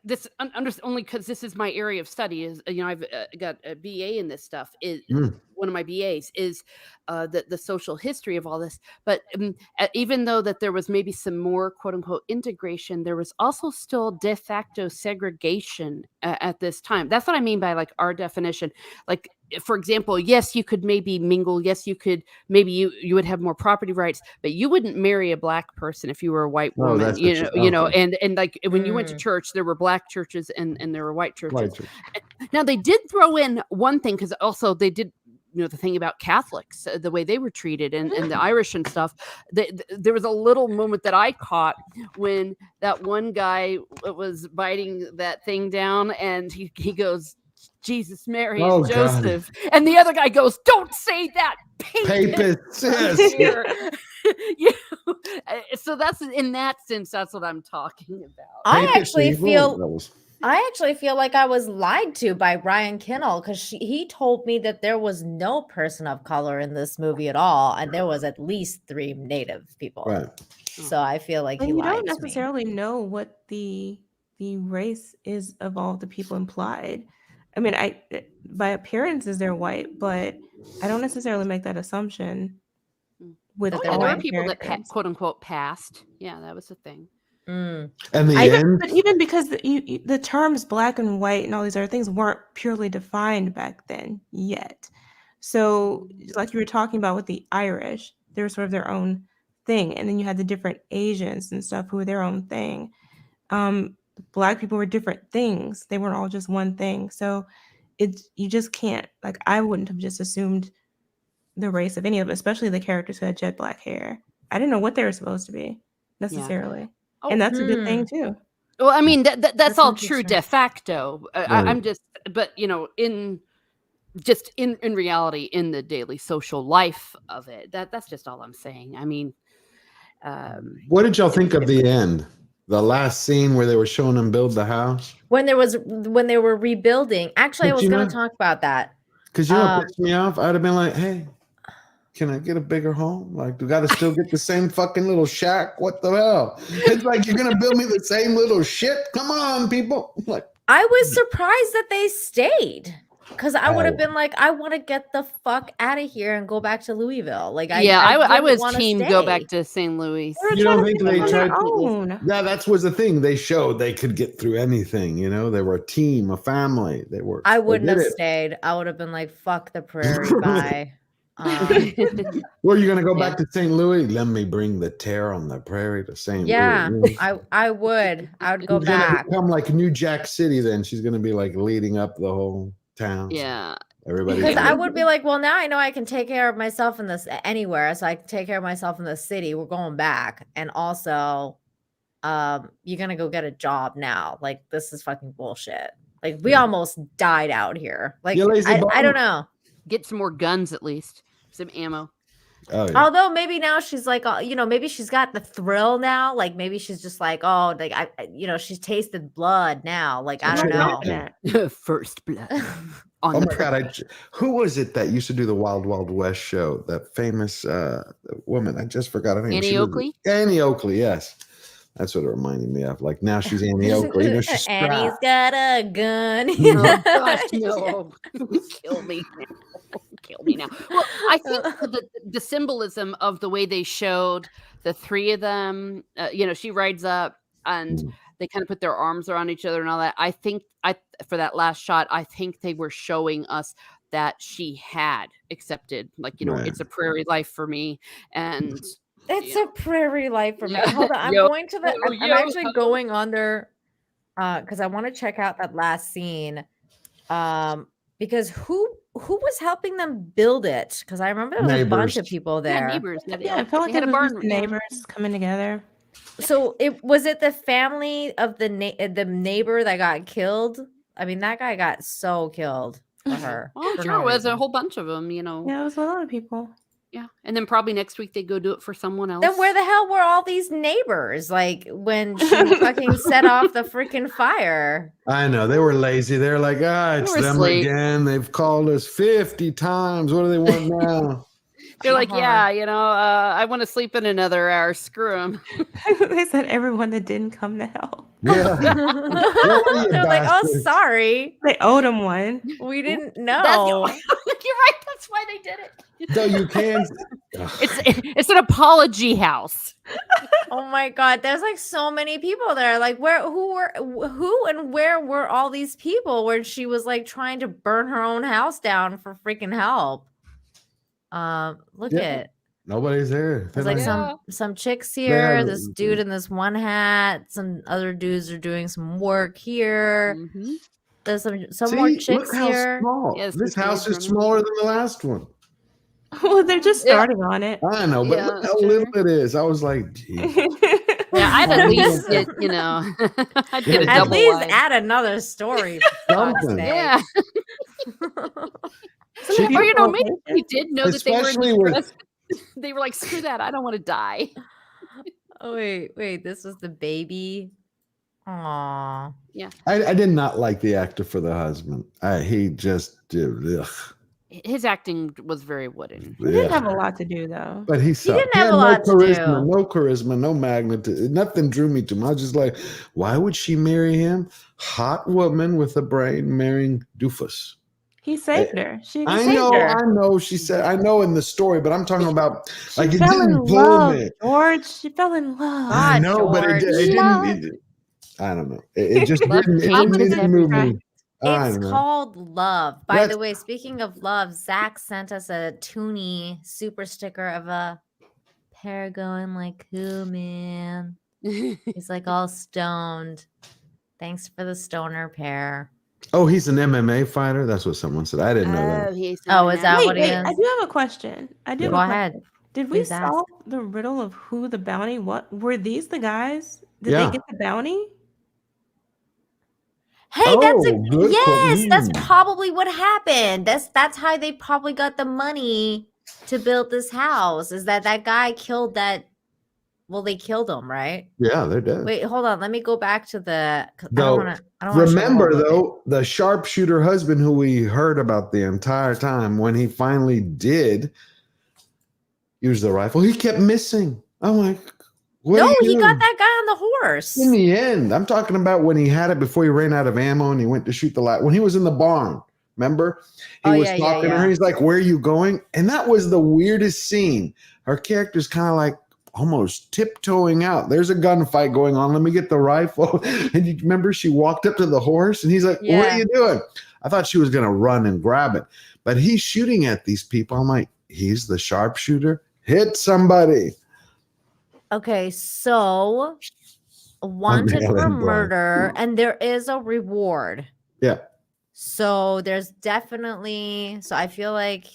this only because this is my area of study. Is I've got a BA in this stuff. Is one of my BAs is the social history of all this. But even though that there was maybe some more quote unquote integration, there was also still de facto segregation at this time. That's what I mean by like our definition. Like, for example, yes, you could maybe mingle. Yes, you could maybe you would have more property rights, but you wouldn't marry a black person if you were a white woman. And like when you went to church, there were black churches and there were white churches. Now they did throw in one thing because also they did. The thing about Catholics, the way they were treated and the Irish and stuff, there was a little moment that I caught when that one guy was biting that thing down and he goes, Jesus, Mary, and Joseph. God. And the other guy goes, don't say that, papist. So that's in that sense, that's what I'm talking about. I actually feel like I was lied to by Brian Kinnell because he told me that there was no person of color in this movie at all, and there was at least 3 Native people. Right. So I feel like you don't necessarily know what the race is of all the people implied. I mean, by appearances they're white, but I don't necessarily make that assumption. With there were people that quote unquote passed. Yeah, that was the thing. And but even because the terms black and white and all these other things weren't purely defined back then yet. So like you were talking about with the Irish, they were sort of their own thing. And then you had the different Asians and stuff who were their own thing. Black people were different things. They weren't all just one thing. So you just can't, like, I wouldn't have just assumed the race of any of them, especially the characters who had jet black hair. I didn't know what they were supposed to be necessarily. Yeah. Oh, and that's a good thing too. Well, I mean, that's all true de facto. I'm just, but in reality, in the daily social life of it, that's just all I'm saying. I mean, what did y'all think of the end? The last scene where they were showing them build the house? When they were rebuilding. Actually, I was going to talk about that. Because what pissed me off? I'd have been like, hey, can I get a bigger home? Like, do I got to still get the same fucking little shack? What the hell? It's like, you're going to build me the same little shit? Come on, people. Like, I was surprised that they stayed. Because I would have been like, I want to get the fuck out of here and go back to Louisville. Like, I was team go back to St. Louis. You don't think they tried to? Yeah, that was the thing. They showed they could get through anything. They were a team, a family. They were. I wouldn't have stayed. I would have been like, fuck the prairie, bye. Were you gonna go back to St. Louis? Let me bring the tear on the prairie to St. Louis. Yeah, I would go back. Become like New Jack City. Then she's gonna be like leading up the whole town. Yeah, everybody. Because I would be like, well, now I know I can take care of myself in this anywhere, so I can take care of myself in the city. We're going back, and also, you're gonna go get a job now. Like, this is fucking bullshit. Like, we almost died out here. Like, I don't know. Get some more guns at least, some ammo. Oh, yeah. Although maybe now she's like, maybe she's got the thrill now. Like, maybe she's just like, oh, like she's tasted blood now. Like, I don't know. First blood. Oh my God! Who was it that used to do the Wild Wild West show? That famous woman. I just forgot her name. Annie Oakley. Annie Oakley. Yes. That's what it reminded me of. Like, now she's Annie Oakley. She's Annie's got a gun. Oh, gosh, no. Kill me now. Kill me now. Well, I think the symbolism of the way they showed the three of them, she rides up and they kind of put their arms around each other and all that. I think for that last shot, I think they were showing us that she had accepted, like, it's a prairie life for me. And it's a prairie life for me. Hold on. I'm actually going under because I want to check out that last scene. Because who was helping them build it? Because I remember there was a bunch of people there. Yeah, neighbors. Yeah, I felt like it was neighbors coming together. So was it the family of the neighbor that got killed? I mean, that guy got so killed for her. Well, sure, it was a whole bunch of them, Yeah, it was a lot of people. Yeah, and then probably next week they go do it for someone else. Then where the hell were all these neighbors? Like, when she fucking set off the freaking fire. I know, they were lazy. They're like, it's them again. They've called us 50 times. What do they want now? They're like, I want to sleep in another hour. Screw them. They said everyone that didn't come to help. Yeah. They're like, oh, sorry. They owed them one. We didn't know. You're right. That's why they did it. No, you can't. It's an apology house. Oh my God, there's like so many people there. Like, who and where were all these people? Where she was like trying to burn her own house down for freaking help. Look at nobody's there. There's like some chicks here. This dude in this one hat. Some other dudes are doing some work here. Mm-hmm. There's some more chicks here. Yes, this house is smaller than the last one. Well, they're just starting on it. I know, but look how little it is. I was like, geez. Yeah, I'd at least get, I'd get a at double least wide. add another story. Something. Yeah. Or maybe we did know that they were they were like, screw that, I don't want to die. Oh wait, this was the baby. Aww. Yeah. I did not like the actor for the husband. He just did. Ugh. His acting was very wooden. He didn't have a lot to do though. But he didn't have a lot to do. No charisma, no magnetism. Nothing drew me to him. I was just like, why would she marry him? Hot woman with a brain marrying doofus. He saved her. I know. She said, I know in the story, but I'm talking about like she it fell didn't in pull love, me. George, she fell in love. I know, George. but it didn't. I don't know. It just didn't move me. It's called love. By the way, speaking of love, Zach sent us a Toonie super sticker of a pair going like, who, man? He's like all stoned. Thanks for the stoner pair. Oh, he's an MMA fighter. That's what someone said. I didn't know that. Oh, is that what he is? I do have a question. Go ahead. Did we solve the riddle of who the bounty? What were these the guys? Did they get the bounty? Hey, that's probably what happened. That's how they probably got the money to build this house. Is that guy killed that? Well, they killed him, right? Yeah, they're dead. Wait, hold on. Let me go back to the. Remember though, the sharpshooter husband who we heard about the entire time, when he finally did use the rifle, he kept missing. I'm like, no, he got that guy on the horse. In the end, I'm talking about when he had it before he ran out of ammo and he went to shoot the light. When he was in the barn, remember? He was talking to her. He's like, "Where are you going?" And that was the weirdest scene. Her character's kind of like almost tiptoeing out. There's a gunfight going on. Let me get the rifle. And you remember she walked up to the horse and he's like, "What are you doing?" I thought she was going to run and grab it, but he's shooting at these people. I'm like, he's the sharpshooter. Hit somebody. Okay, so wanted for murder, and there is a reward. Yeah. So there's definitely, so I feel like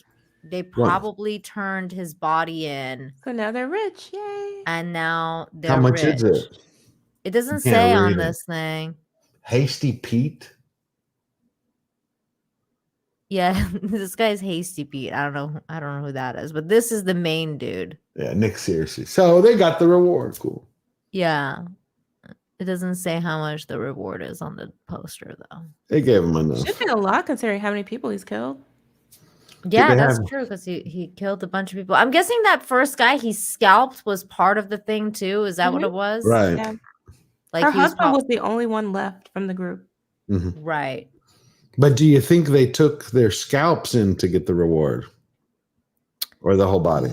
they probably turned his body in. So now they're rich. Yay. And now they're How much rich. is it? It doesn't say on this thing. Hasty Pete. Yeah, this guy's Hasty Pete. I don't know who that is, but this is the main dude. Yeah, Nick Searcy. So they got the reward. Cool. Yeah. It doesn't say how much the reward is on the poster, though. They gave him enough. Should be a lot considering how many people he's killed. Yeah, that's true, because he killed a bunch of people. I'm guessing that first guy he scalped was part of the thing, too. Is that what it was? Right. Yeah. Like her husband was the only one left from the group. Mm-hmm. Right. But do you think they took their scalps in to get the reward? Or the whole body?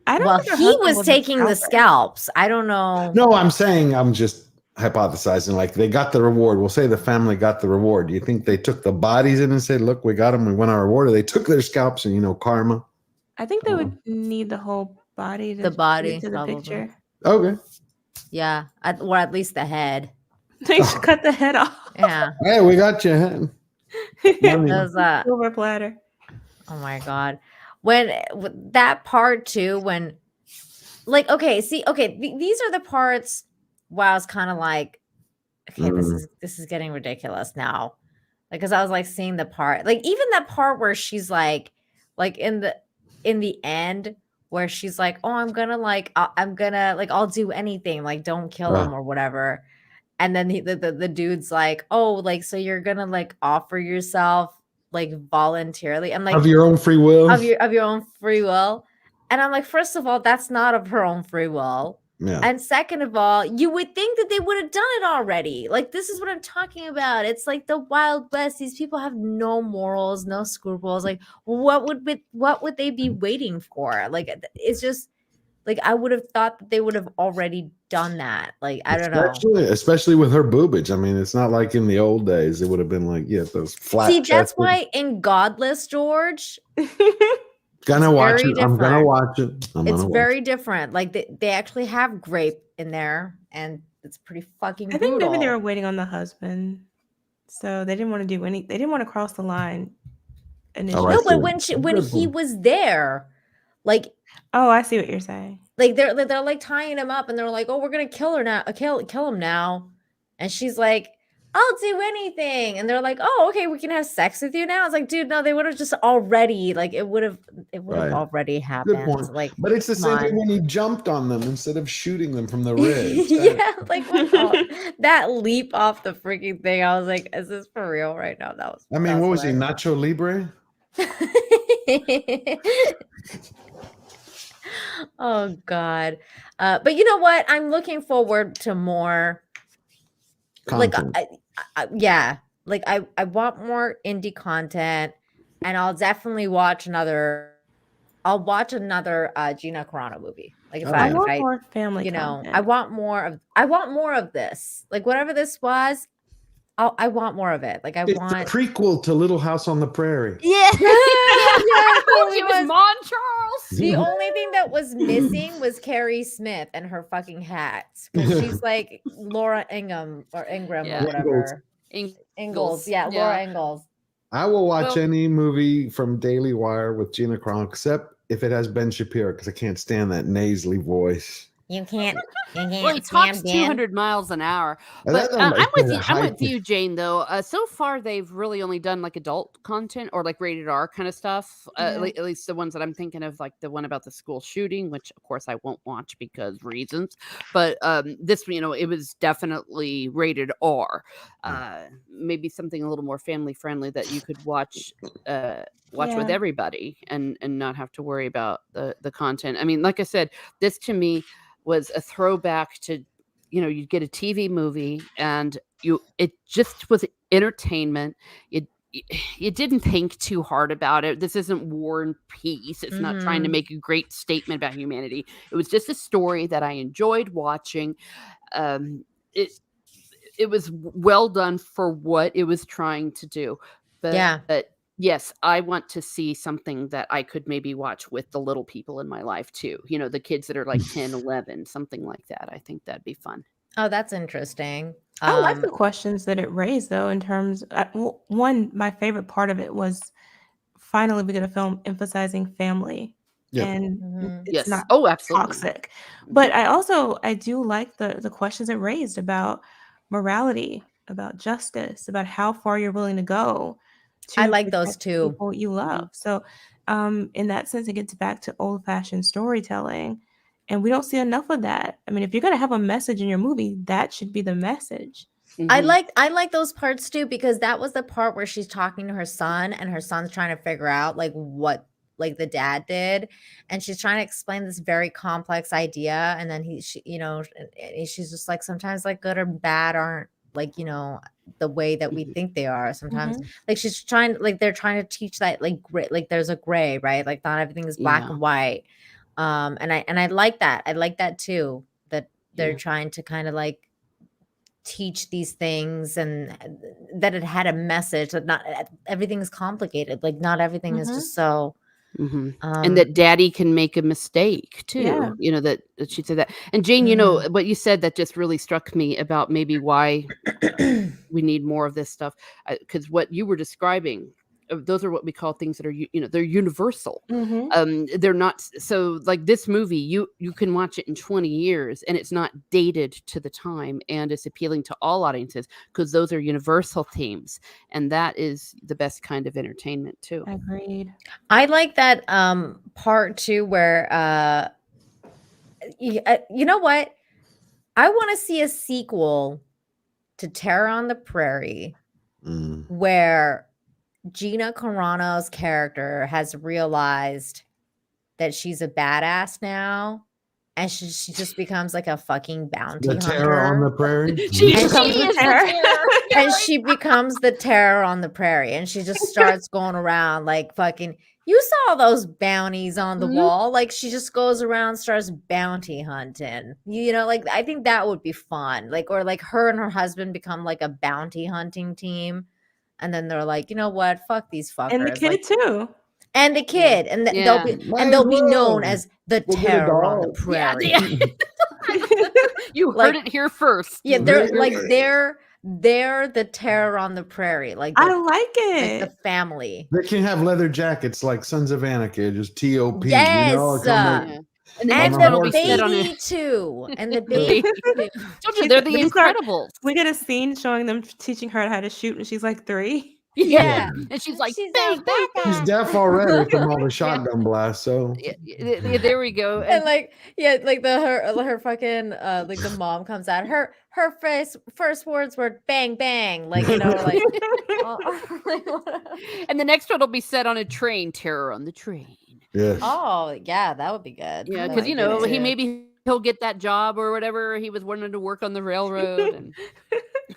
I don't know. He was taking the scalps. I don't know. No, I'm just hypothesizing. Like, they got the reward. We'll say the family got the reward. Do you think they took the bodies in and said, "Look, we got them. We won our reward"? Or they took their scalps and, karma? I think they would need the whole body to the body to the picture. Okay. Yeah. Or at least the head. They should cut the head off. Yeah. Hey, we got your head. Silver platter. Oh my God. When that part too, when these are the parts where I was kind of like, okay, this is getting ridiculous now. Like, because I was like seeing the part, like even that part where she's like in the end where she's like, "Oh, I'm gonna I'll do anything, like don't kill him or whatever." And then the dude's like, "Oh, like so you're gonna offer yourself voluntarily?" I'm like, of your own free will. Of your own free will. And I'm like, first of all, that's not of her own free will. Yeah. And second of all, you would think that they would have done it already. Like, this is what I'm talking about. It's like the Wild West. These people have no morals, no scruples. Like, what would they be waiting for? Like, it's just like I would have thought that they would have already done that. Like, I don't know. Especially with her boobage. I mean, it's not like in the old days. It would have been like, those flat. See, that's why in Godless, George. Gonna watch it. I'm gonna watch it. It's very different. Like they actually have grape in there, and it's pretty fucking brutal. I think maybe they were waiting on the husband, so they didn't want to do any. They didn't want to cross the line. Initially. No, but when he was there, like, oh, I see what you're saying. Like they're like tying him up, and they're like, "Oh, we're gonna kill her now. Kill him now," and she's like, "I'll do anything," and they're like, "Oh, okay, we can have sex with you now." It's like, dude, no, they would have just already it would have already happened. Good point. Like, but it's the same thing when he jumped on them instead of shooting them from the ridge. Yeah, like that leap off the freaking thing. I was like, "Is this for real right now?" That was. I mean, what was he, Nacho Libre? Oh God, but you know what? I'm looking forward to more. Content. Like I want more indie content, and I'll definitely watch another. I'll watch another Gina Carano movie. Like if I want more family, content. I want more of this. Like whatever this was, I want more of it. Like it's want a prequel to Little House on the Prairie. Yeah. totally She was Mon Charles. The only thing that was missing was Carrie Smith and her fucking hats, because she's like Laura Ingham or Ingram or whatever. Ingalls. Yeah, Laura Ingalls. I will watch any movie from Daily Wire with Gina Carano, except if it has Ben Shapiro, because I can't stand that nasally voice. You can't. Well, he talks 200 miles an hour. But I'm with you, Jane. Though so far they've really only done like adult content or like rated R kind of stuff. At least the ones that I'm thinking of, like the one about the school shooting, which of course I won't watch because reasons. But this, it was definitely rated R. Maybe something a little more family friendly that you could watch with everybody and not have to worry about the content. I mean, like I said, this to me was a throwback to, you'd get a TV movie and it just was entertainment. You didn't think too hard about it. This isn't War and Peace. It's not trying to make a great statement about humanity. It was just a story that I enjoyed watching. It was well done for what it was trying to do. But yes, I want to see something that I could maybe watch with the little people in my life too. The kids that are like 10, 11, something like that. I think that'd be fun. Oh, that's interesting. I like the questions that it raised, though, in terms one, my favorite part of it was finally we get a film emphasizing family. And it's not toxic. But I do like the questions it raised about morality, about justice, about how far you're willing to go. I like those too. People you love. So in that sense, it gets back to old-fashioned storytelling. And we don't see enough of that. I mean, if you're going to have a message in your movie, that should be the message. I like those parts too, because that was the part where she's talking to her son and her son's trying to figure out like what like the dad did, and she's trying to explain this very complex idea, and then she's just like, sometimes like good or bad aren't like the way that we think they are. Sometimes like she's trying, like they're trying to teach that like gray, like there's a gray, right? Like not everything is black and white. And I like that. I like that too, that they're trying to kind of like teach these things, and that it had a message, that not everything is complicated. Like not everything is just so. And that daddy can make a mistake too. That she said that. And Jane, what you said that just really struck me about maybe why we need more of this stuff, because what you were describing, those are what we call things that are they're universal. They're not, so like this movie, you can watch it in 20 years and it's not dated to the time, and it's appealing to all audiences because those are universal themes, and that is the best kind of entertainment too. Agreed. I like that part too where you know what, I want to see a sequel to Terror on the Prairie where Gina Carano's character has realized that she's a badass now, and she just becomes like a fucking bounty hunter. The Terror on the Prairie. She is the terror. And she becomes the Terror on the Prairie, and she just starts going around like fucking. You saw those bounties on the wall. Like she just goes around, starts bounty hunting. Like I think that would be fun. Like, or like her and her husband become like a bounty hunting team. And then they're like, you know what? Fuck these fuckers. And the kid too. And the kid. And they'll be known as the Terror on the Prairie. You heard it here first. Yeah, they're like they're the Terror on the Prairie. Like I like it. Like the family. They can have leather jackets like Sons of Anarchy, just T.O.P. Yes. And the baby too. And the baby. They're the Incredibles. We get a scene showing them teaching her how to shoot, and she's like 3. Yeah. And she's like, bang, bang, bang. She's deaf already from all the shotgun blasts. So there we go. And like, like her fucking like the mom comes out. Her first words were bang bang. Like, like and the next one will be set on a train, Terror on the Train. Yes. Oh, yeah, that would be good. Yeah, because he'll get that job or whatever. He was wanting to work on the railroad. And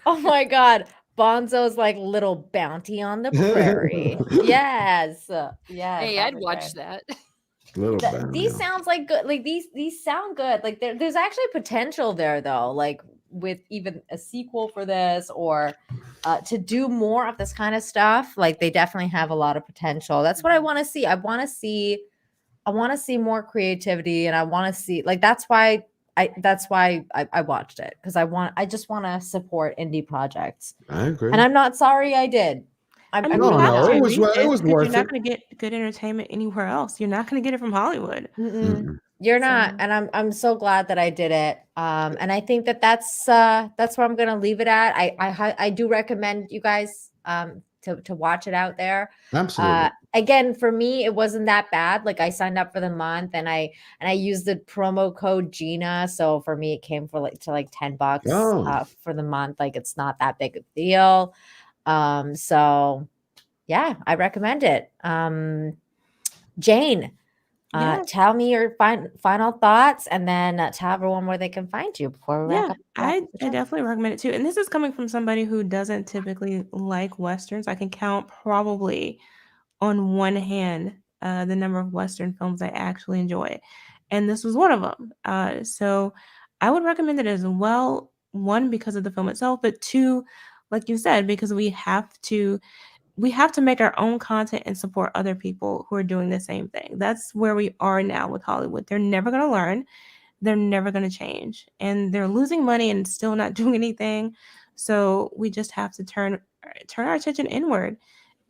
oh my God, Bonzo's like little bounty on the prairie. Yes. Hey, I'd watch that. These sounds like good. Like these sound good. Like there's actually potential there though. Like with even a sequel for this, or to do more of this kind of stuff. Like they definitely have a lot of potential. That's what I want to see. I want to see more creativity, and I want to see, like, that's why I watched it, because I just want to support indie projects. I agree. And I'm not sorry I did. It was worth it. You're not going to get good entertainment anywhere else. You're not going to get it from Hollywood. You're not, and I'm so glad that I did it. And I think that's where I'm going to leave it at. I do recommend you guys to watch it out there. Absolutely. Again, for me, it wasn't that bad. Like I signed up for the month, and I used the promo code Gina. So for me, it came for like $10 for the month. Like it's not that big of a deal. So yeah, I recommend it. Jane, tell me your final thoughts, and then tell everyone where they can find you before we wrap up. I definitely recommend it too. And this is coming from somebody who doesn't typically like Westerns. I can count probably on one hand the number of Western films I actually enjoy. And this was one of them. So I would recommend it as well. One, because of the film itself, but two, like you said, because we have to make our own content and support other people who are doing the same thing. That's where we are now with Hollywood. They're never going to learn. They're never going to change. And they're losing money and still not doing anything. So we just have to turn our attention inward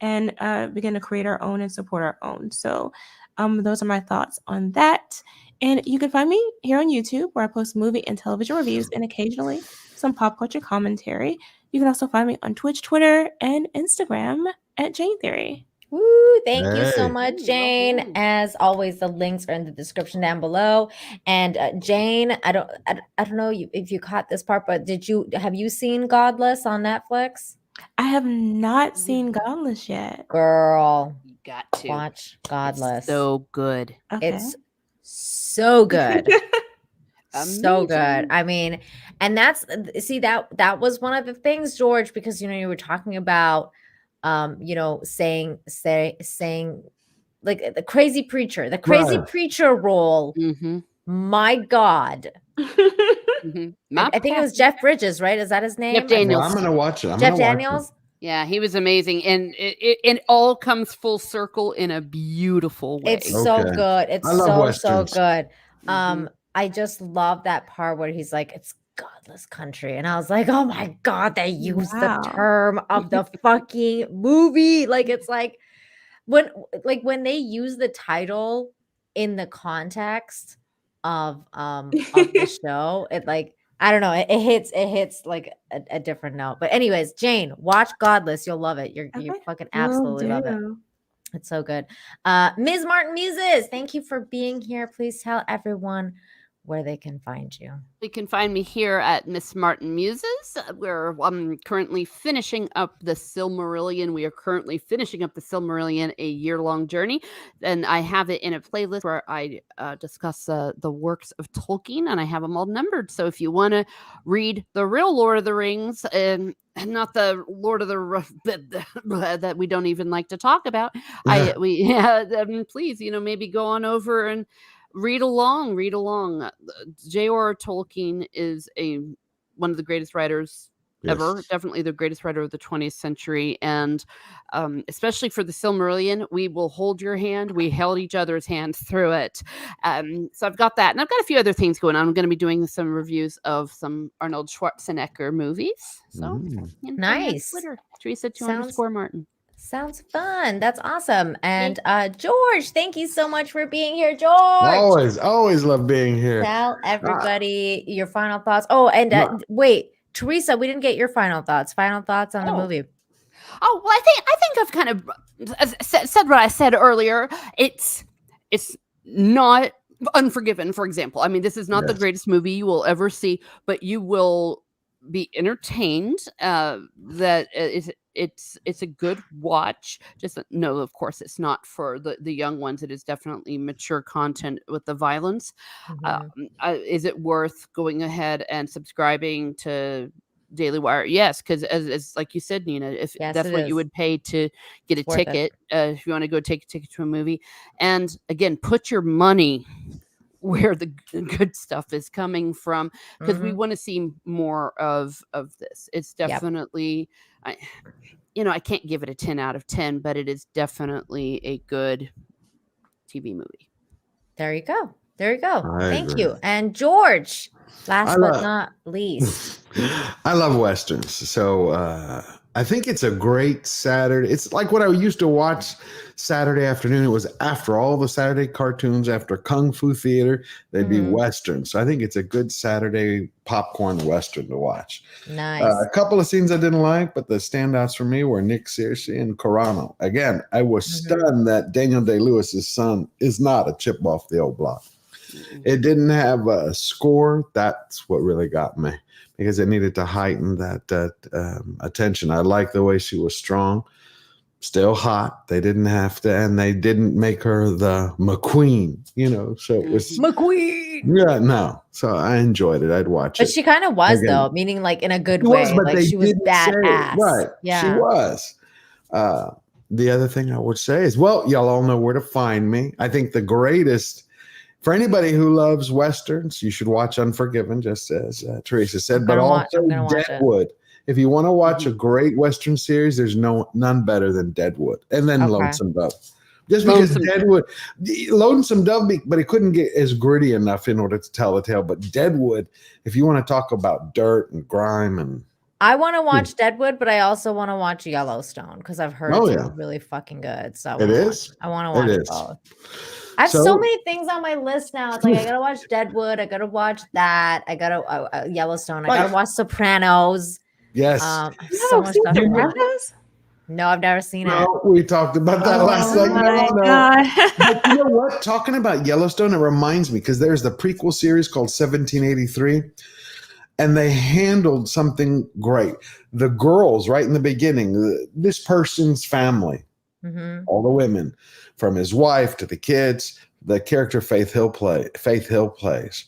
and begin to create our own and support our own. So those are my thoughts on that. And you can find me here on YouTube, where I post movie and television reviews and occasionally some pop culture commentary. You can also find me on Twitch, Twitter, and Instagram at Jane Theory. Woo, thank you so much, Jane. As always, the links are in the description down below. And Jane, I don't know if you caught this part, but have you seen Godless on Netflix? I have not seen Godless yet. Girl, you got to watch Godless. It's so good. Okay. It's so good. So good. I mean, and that was one of the things, George, because you were talking about saying like the crazy preacher role. My God. I think it was Jeff Bridges, right? Is that his name? Jeff Daniels. I'm gonna watch it. Jeff Daniels. Yeah, he was amazing, and it all comes full circle in a beautiful way. It's so good. It's so good. I just love that part where he's like, "It's godless country," and I was like, "Oh my God, they used the term of the fucking movie." Like it's like when they use the title in the context of the show, it like, I don't know, it hits like a different note. But anyways, Jane, watch Godless. You'll love it. You fucking absolutely love it. It's so good. Ms. Martin Muses, thank you for being here. Please tell everyone where they can find you. You can find me here at Miss Martin Muses, where I'm currently finishing up the Silmarillion. We are currently finishing up the Silmarillion, a year-long journey. And I have it in a playlist where I discuss the works of Tolkien, and I have them all numbered. So if you want to read the real Lord of the Rings, and not the Lord of the that we don't even like to talk about, please, maybe go on over and read along. J.R.R. Tolkien is one of the greatest writers ever, definitely the greatest writer of the 20th century, and especially for the Silmarillion, we will hold your hand. We held each other's hands through it. So I've got that, and I've got a few other things going on. I'm going to be doing some reviews of some Arnold Schwarzenegger movies. So nice. Twitter, Teresa _Martin. Sounds fun. That's awesome. And George, thank you so much for being here, George. Always love being here. Tell everybody your final thoughts. Oh, and wait, Teresa, we didn't get your final thoughts. Final thoughts on the movie. Oh, well, I think I've kind of said what I said earlier. It's not Unforgiven, for example. I mean, this is not the greatest movie you will ever see, but you will be entertained. It's a good watch. Just no, of course, it's not for the young ones. It is definitely mature content with the violence. Is it worth going ahead and subscribing to Daily Wire? Yes, because as like you said, Nina, if that's what you would pay to get a ticket, if you want to go take a ticket to a movie, and again, put your money where the good stuff is coming from, because we want to see more of this. It's definitely, I can't give it a 10 out of 10, but it is definitely a good TV movie. There you go. Thank you. And George, last but not least. I love Westerns. So I think it's a great Saturday. It's like what I used to watch Saturday afternoon. It was after all the Saturday cartoons, after Kung Fu Theater, they'd be Westerns. So I think it's a good Saturday popcorn Western to watch. Nice. A couple of scenes I didn't like, but the standouts for me were Nick Searcy and Carano. Again, I was stunned that Daniel Day-Lewis's son is not a chip off the old block. It didn't have a score. That's what really got me, because it needed to heighten that attention. I like the way she was strong, still hot. They didn't have to, and they didn't make her the McQueen, so it was McQueen. Yeah, no. So I enjoyed it. I'd watch it. But she kind of was, though, meaning like in a good way. Like she was badass. Right. Yeah. She was. The other thing I would say is, well, y'all all know where to find me. I think the greatest, for anybody who loves Westerns, you should watch Unforgiven, just as Teresa said, but also Deadwood. If you want to watch a great Western series, there's none better than Deadwood. And then Lonesome Dove. Just because Lonesome Dove, but it couldn't get as gritty enough in order to tell the tale. But Deadwood, if you want to talk about dirt and grime and... I want to watch Deadwood, but I also want to watch Yellowstone because I've heard it's really fucking good. So I want to watch both. I have so many things on my list now. It's like I gotta watch Deadwood, I gotta watch that, I gotta Yellowstone, I gotta watch Sopranos. Yes. So much stuff. No, I've never seen it. We talked about that last segment. But you know what? Talking about Yellowstone, it reminds me, because there's the prequel series called 1783, and they handled something great. The girls, right in the beginning, this person's family, all the women, from his wife to the kids, the character Faith Hill plays.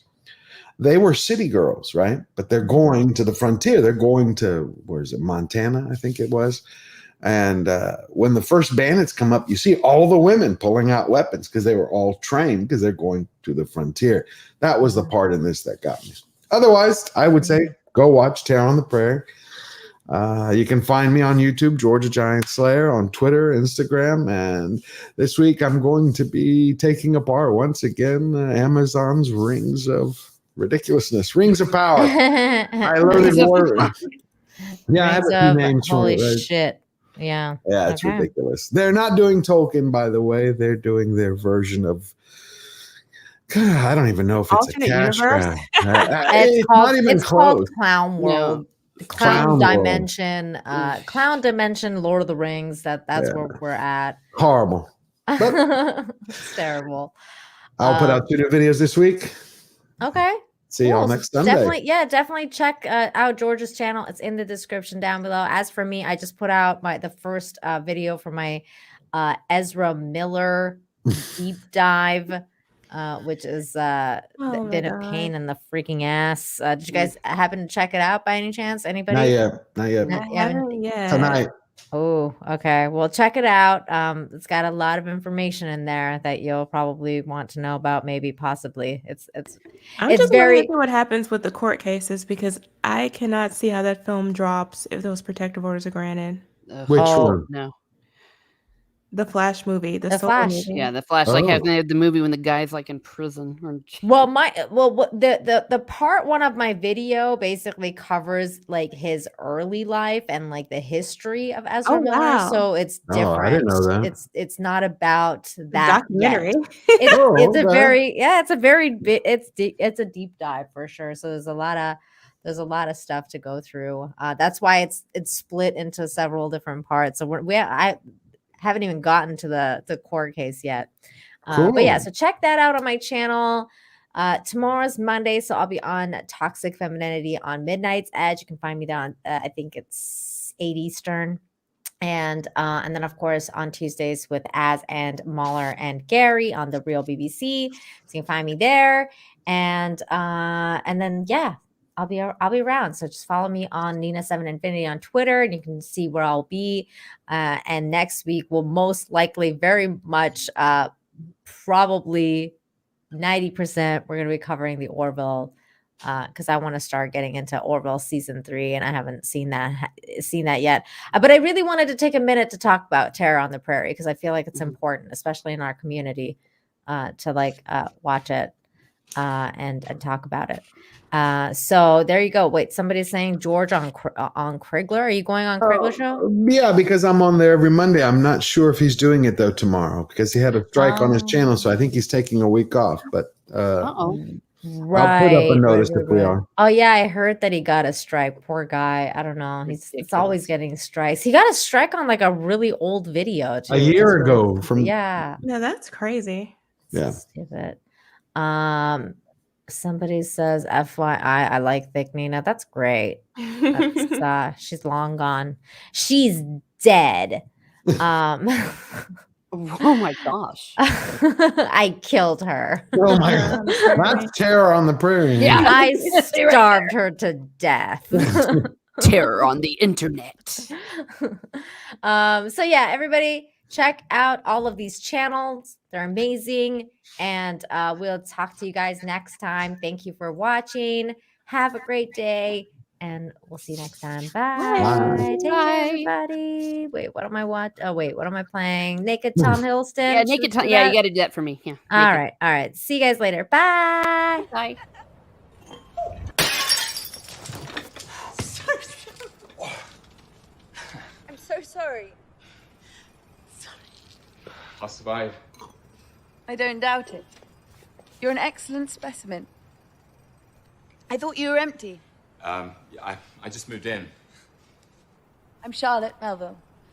They were city girls, right? But they're going to the frontier. They're going to, where is it, Montana, I think it was. And when the first bandits come up, you see all the women pulling out weapons because they were all trained because they're going to the frontier. That was the part in this that got me. Otherwise, I would say go watch Terror on the Prairie. You can find me on YouTube, Georgia Giant Slayer, on Twitter, Instagram, and this week I'm going to be taking apart once again Amazon's Rings of Ridiculousness, Rings of Power. I learned more. Yeah, I have a few names for it. Holy shit. Yeah. Yeah, it's ridiculous. They're not doing Tolkien, by the way. They're doing their version of, I don't even know if it's alternate a cash grab. It's not even close. Called Clown World. No. Clown Dimension. Clown Dimension, Lord of the Rings. That's where we're at. Horrible. It's terrible. I'll put out 2 new videos this week. Okay. See y'all next Sunday. Definitely check out George's channel. It's in the description down below. As for me, I just put out the first video for my Ezra Miller deep dive, which has been a pain in the freaking ass. Did you guys happen to check it out by any chance? Anybody? Not yet. Tonight. Oh, okay. Well, check it out. It's got a lot of information in there that you'll probably want to know about. Maybe, possibly. I'm just wondering what happens with the court cases, because I cannot see how that film drops if those protective orders are granted. Which one? No. The Flash movie. The Flash. Movie. Yeah, the Flash. Like having the movie when the guy's like in prison. The part one of my video basically covers like his early life and like the history of Ezra Miller. Wow. So it's different. I didn't know that. It's not about that documentary. It's a deep dive for sure. So there's a lot of stuff to go through. That's why it's split into several different parts. So I haven't even gotten to the court case yet. Cool. But yeah, so check that out on my channel. Tomorrow's Monday, so I'll be on Toxic Femininity on Midnight's Edge. You can find me there on I think it's 8 Eastern. And then of course on Tuesdays with Az and Mahler and Gary on The Real BBC. So you can find me there. And then I'll be around. So just follow me on Nina7Infinity on Twitter, and you can see where I'll be. And next week will most likely very much probably 90% we're going to be covering the Orville, because I want to start getting into Orville season 3, and I haven't seen that yet. But I really wanted to take a minute to talk about Terror on the Prairie, because I feel like it's important, especially in our community, to like watch it and talk about it. So there you go. Wait, somebody's saying George on Crigler. Are you going on Crigler show? Yeah, because I'm on there every Monday. I'm not sure if he's doing it though tomorrow, because he had a strike on his channel, so I think he's taking a week off. But Right, I'll put up a notice if we are. Oh yeah, I heard that he got a strike. Poor guy. I don't know. It's always getting strikes. He got a strike on like a really old video too. A year ago yeah. No, that's crazy. Yeah. Stupid. Somebody says FYI, I like Thick Nina. That's great. That's, she's long gone. She's dead. Oh my gosh. I killed her. Oh my God. That's Terror on the Prairie. Yeah. I starved her to death. Terror on the internet. So yeah, everybody check out all of these channels. They're amazing. And we'll talk to you guys next time. Thank you for watching. Have a great day. And we'll see you next time. Bye. Bye. Take care, everybody. Wait, what am I watching? Oh, wait, what am I playing? Naked Tom Hiddleston. Yeah, Naked Tom. Yeah, you got to do that for me. Yeah. All right. All right. See you guys later. Bye. Bye. I'm so sorry. I'll survive. I don't doubt it. You're an excellent specimen. I thought you were empty. I just moved in. I'm Charlotte Melville.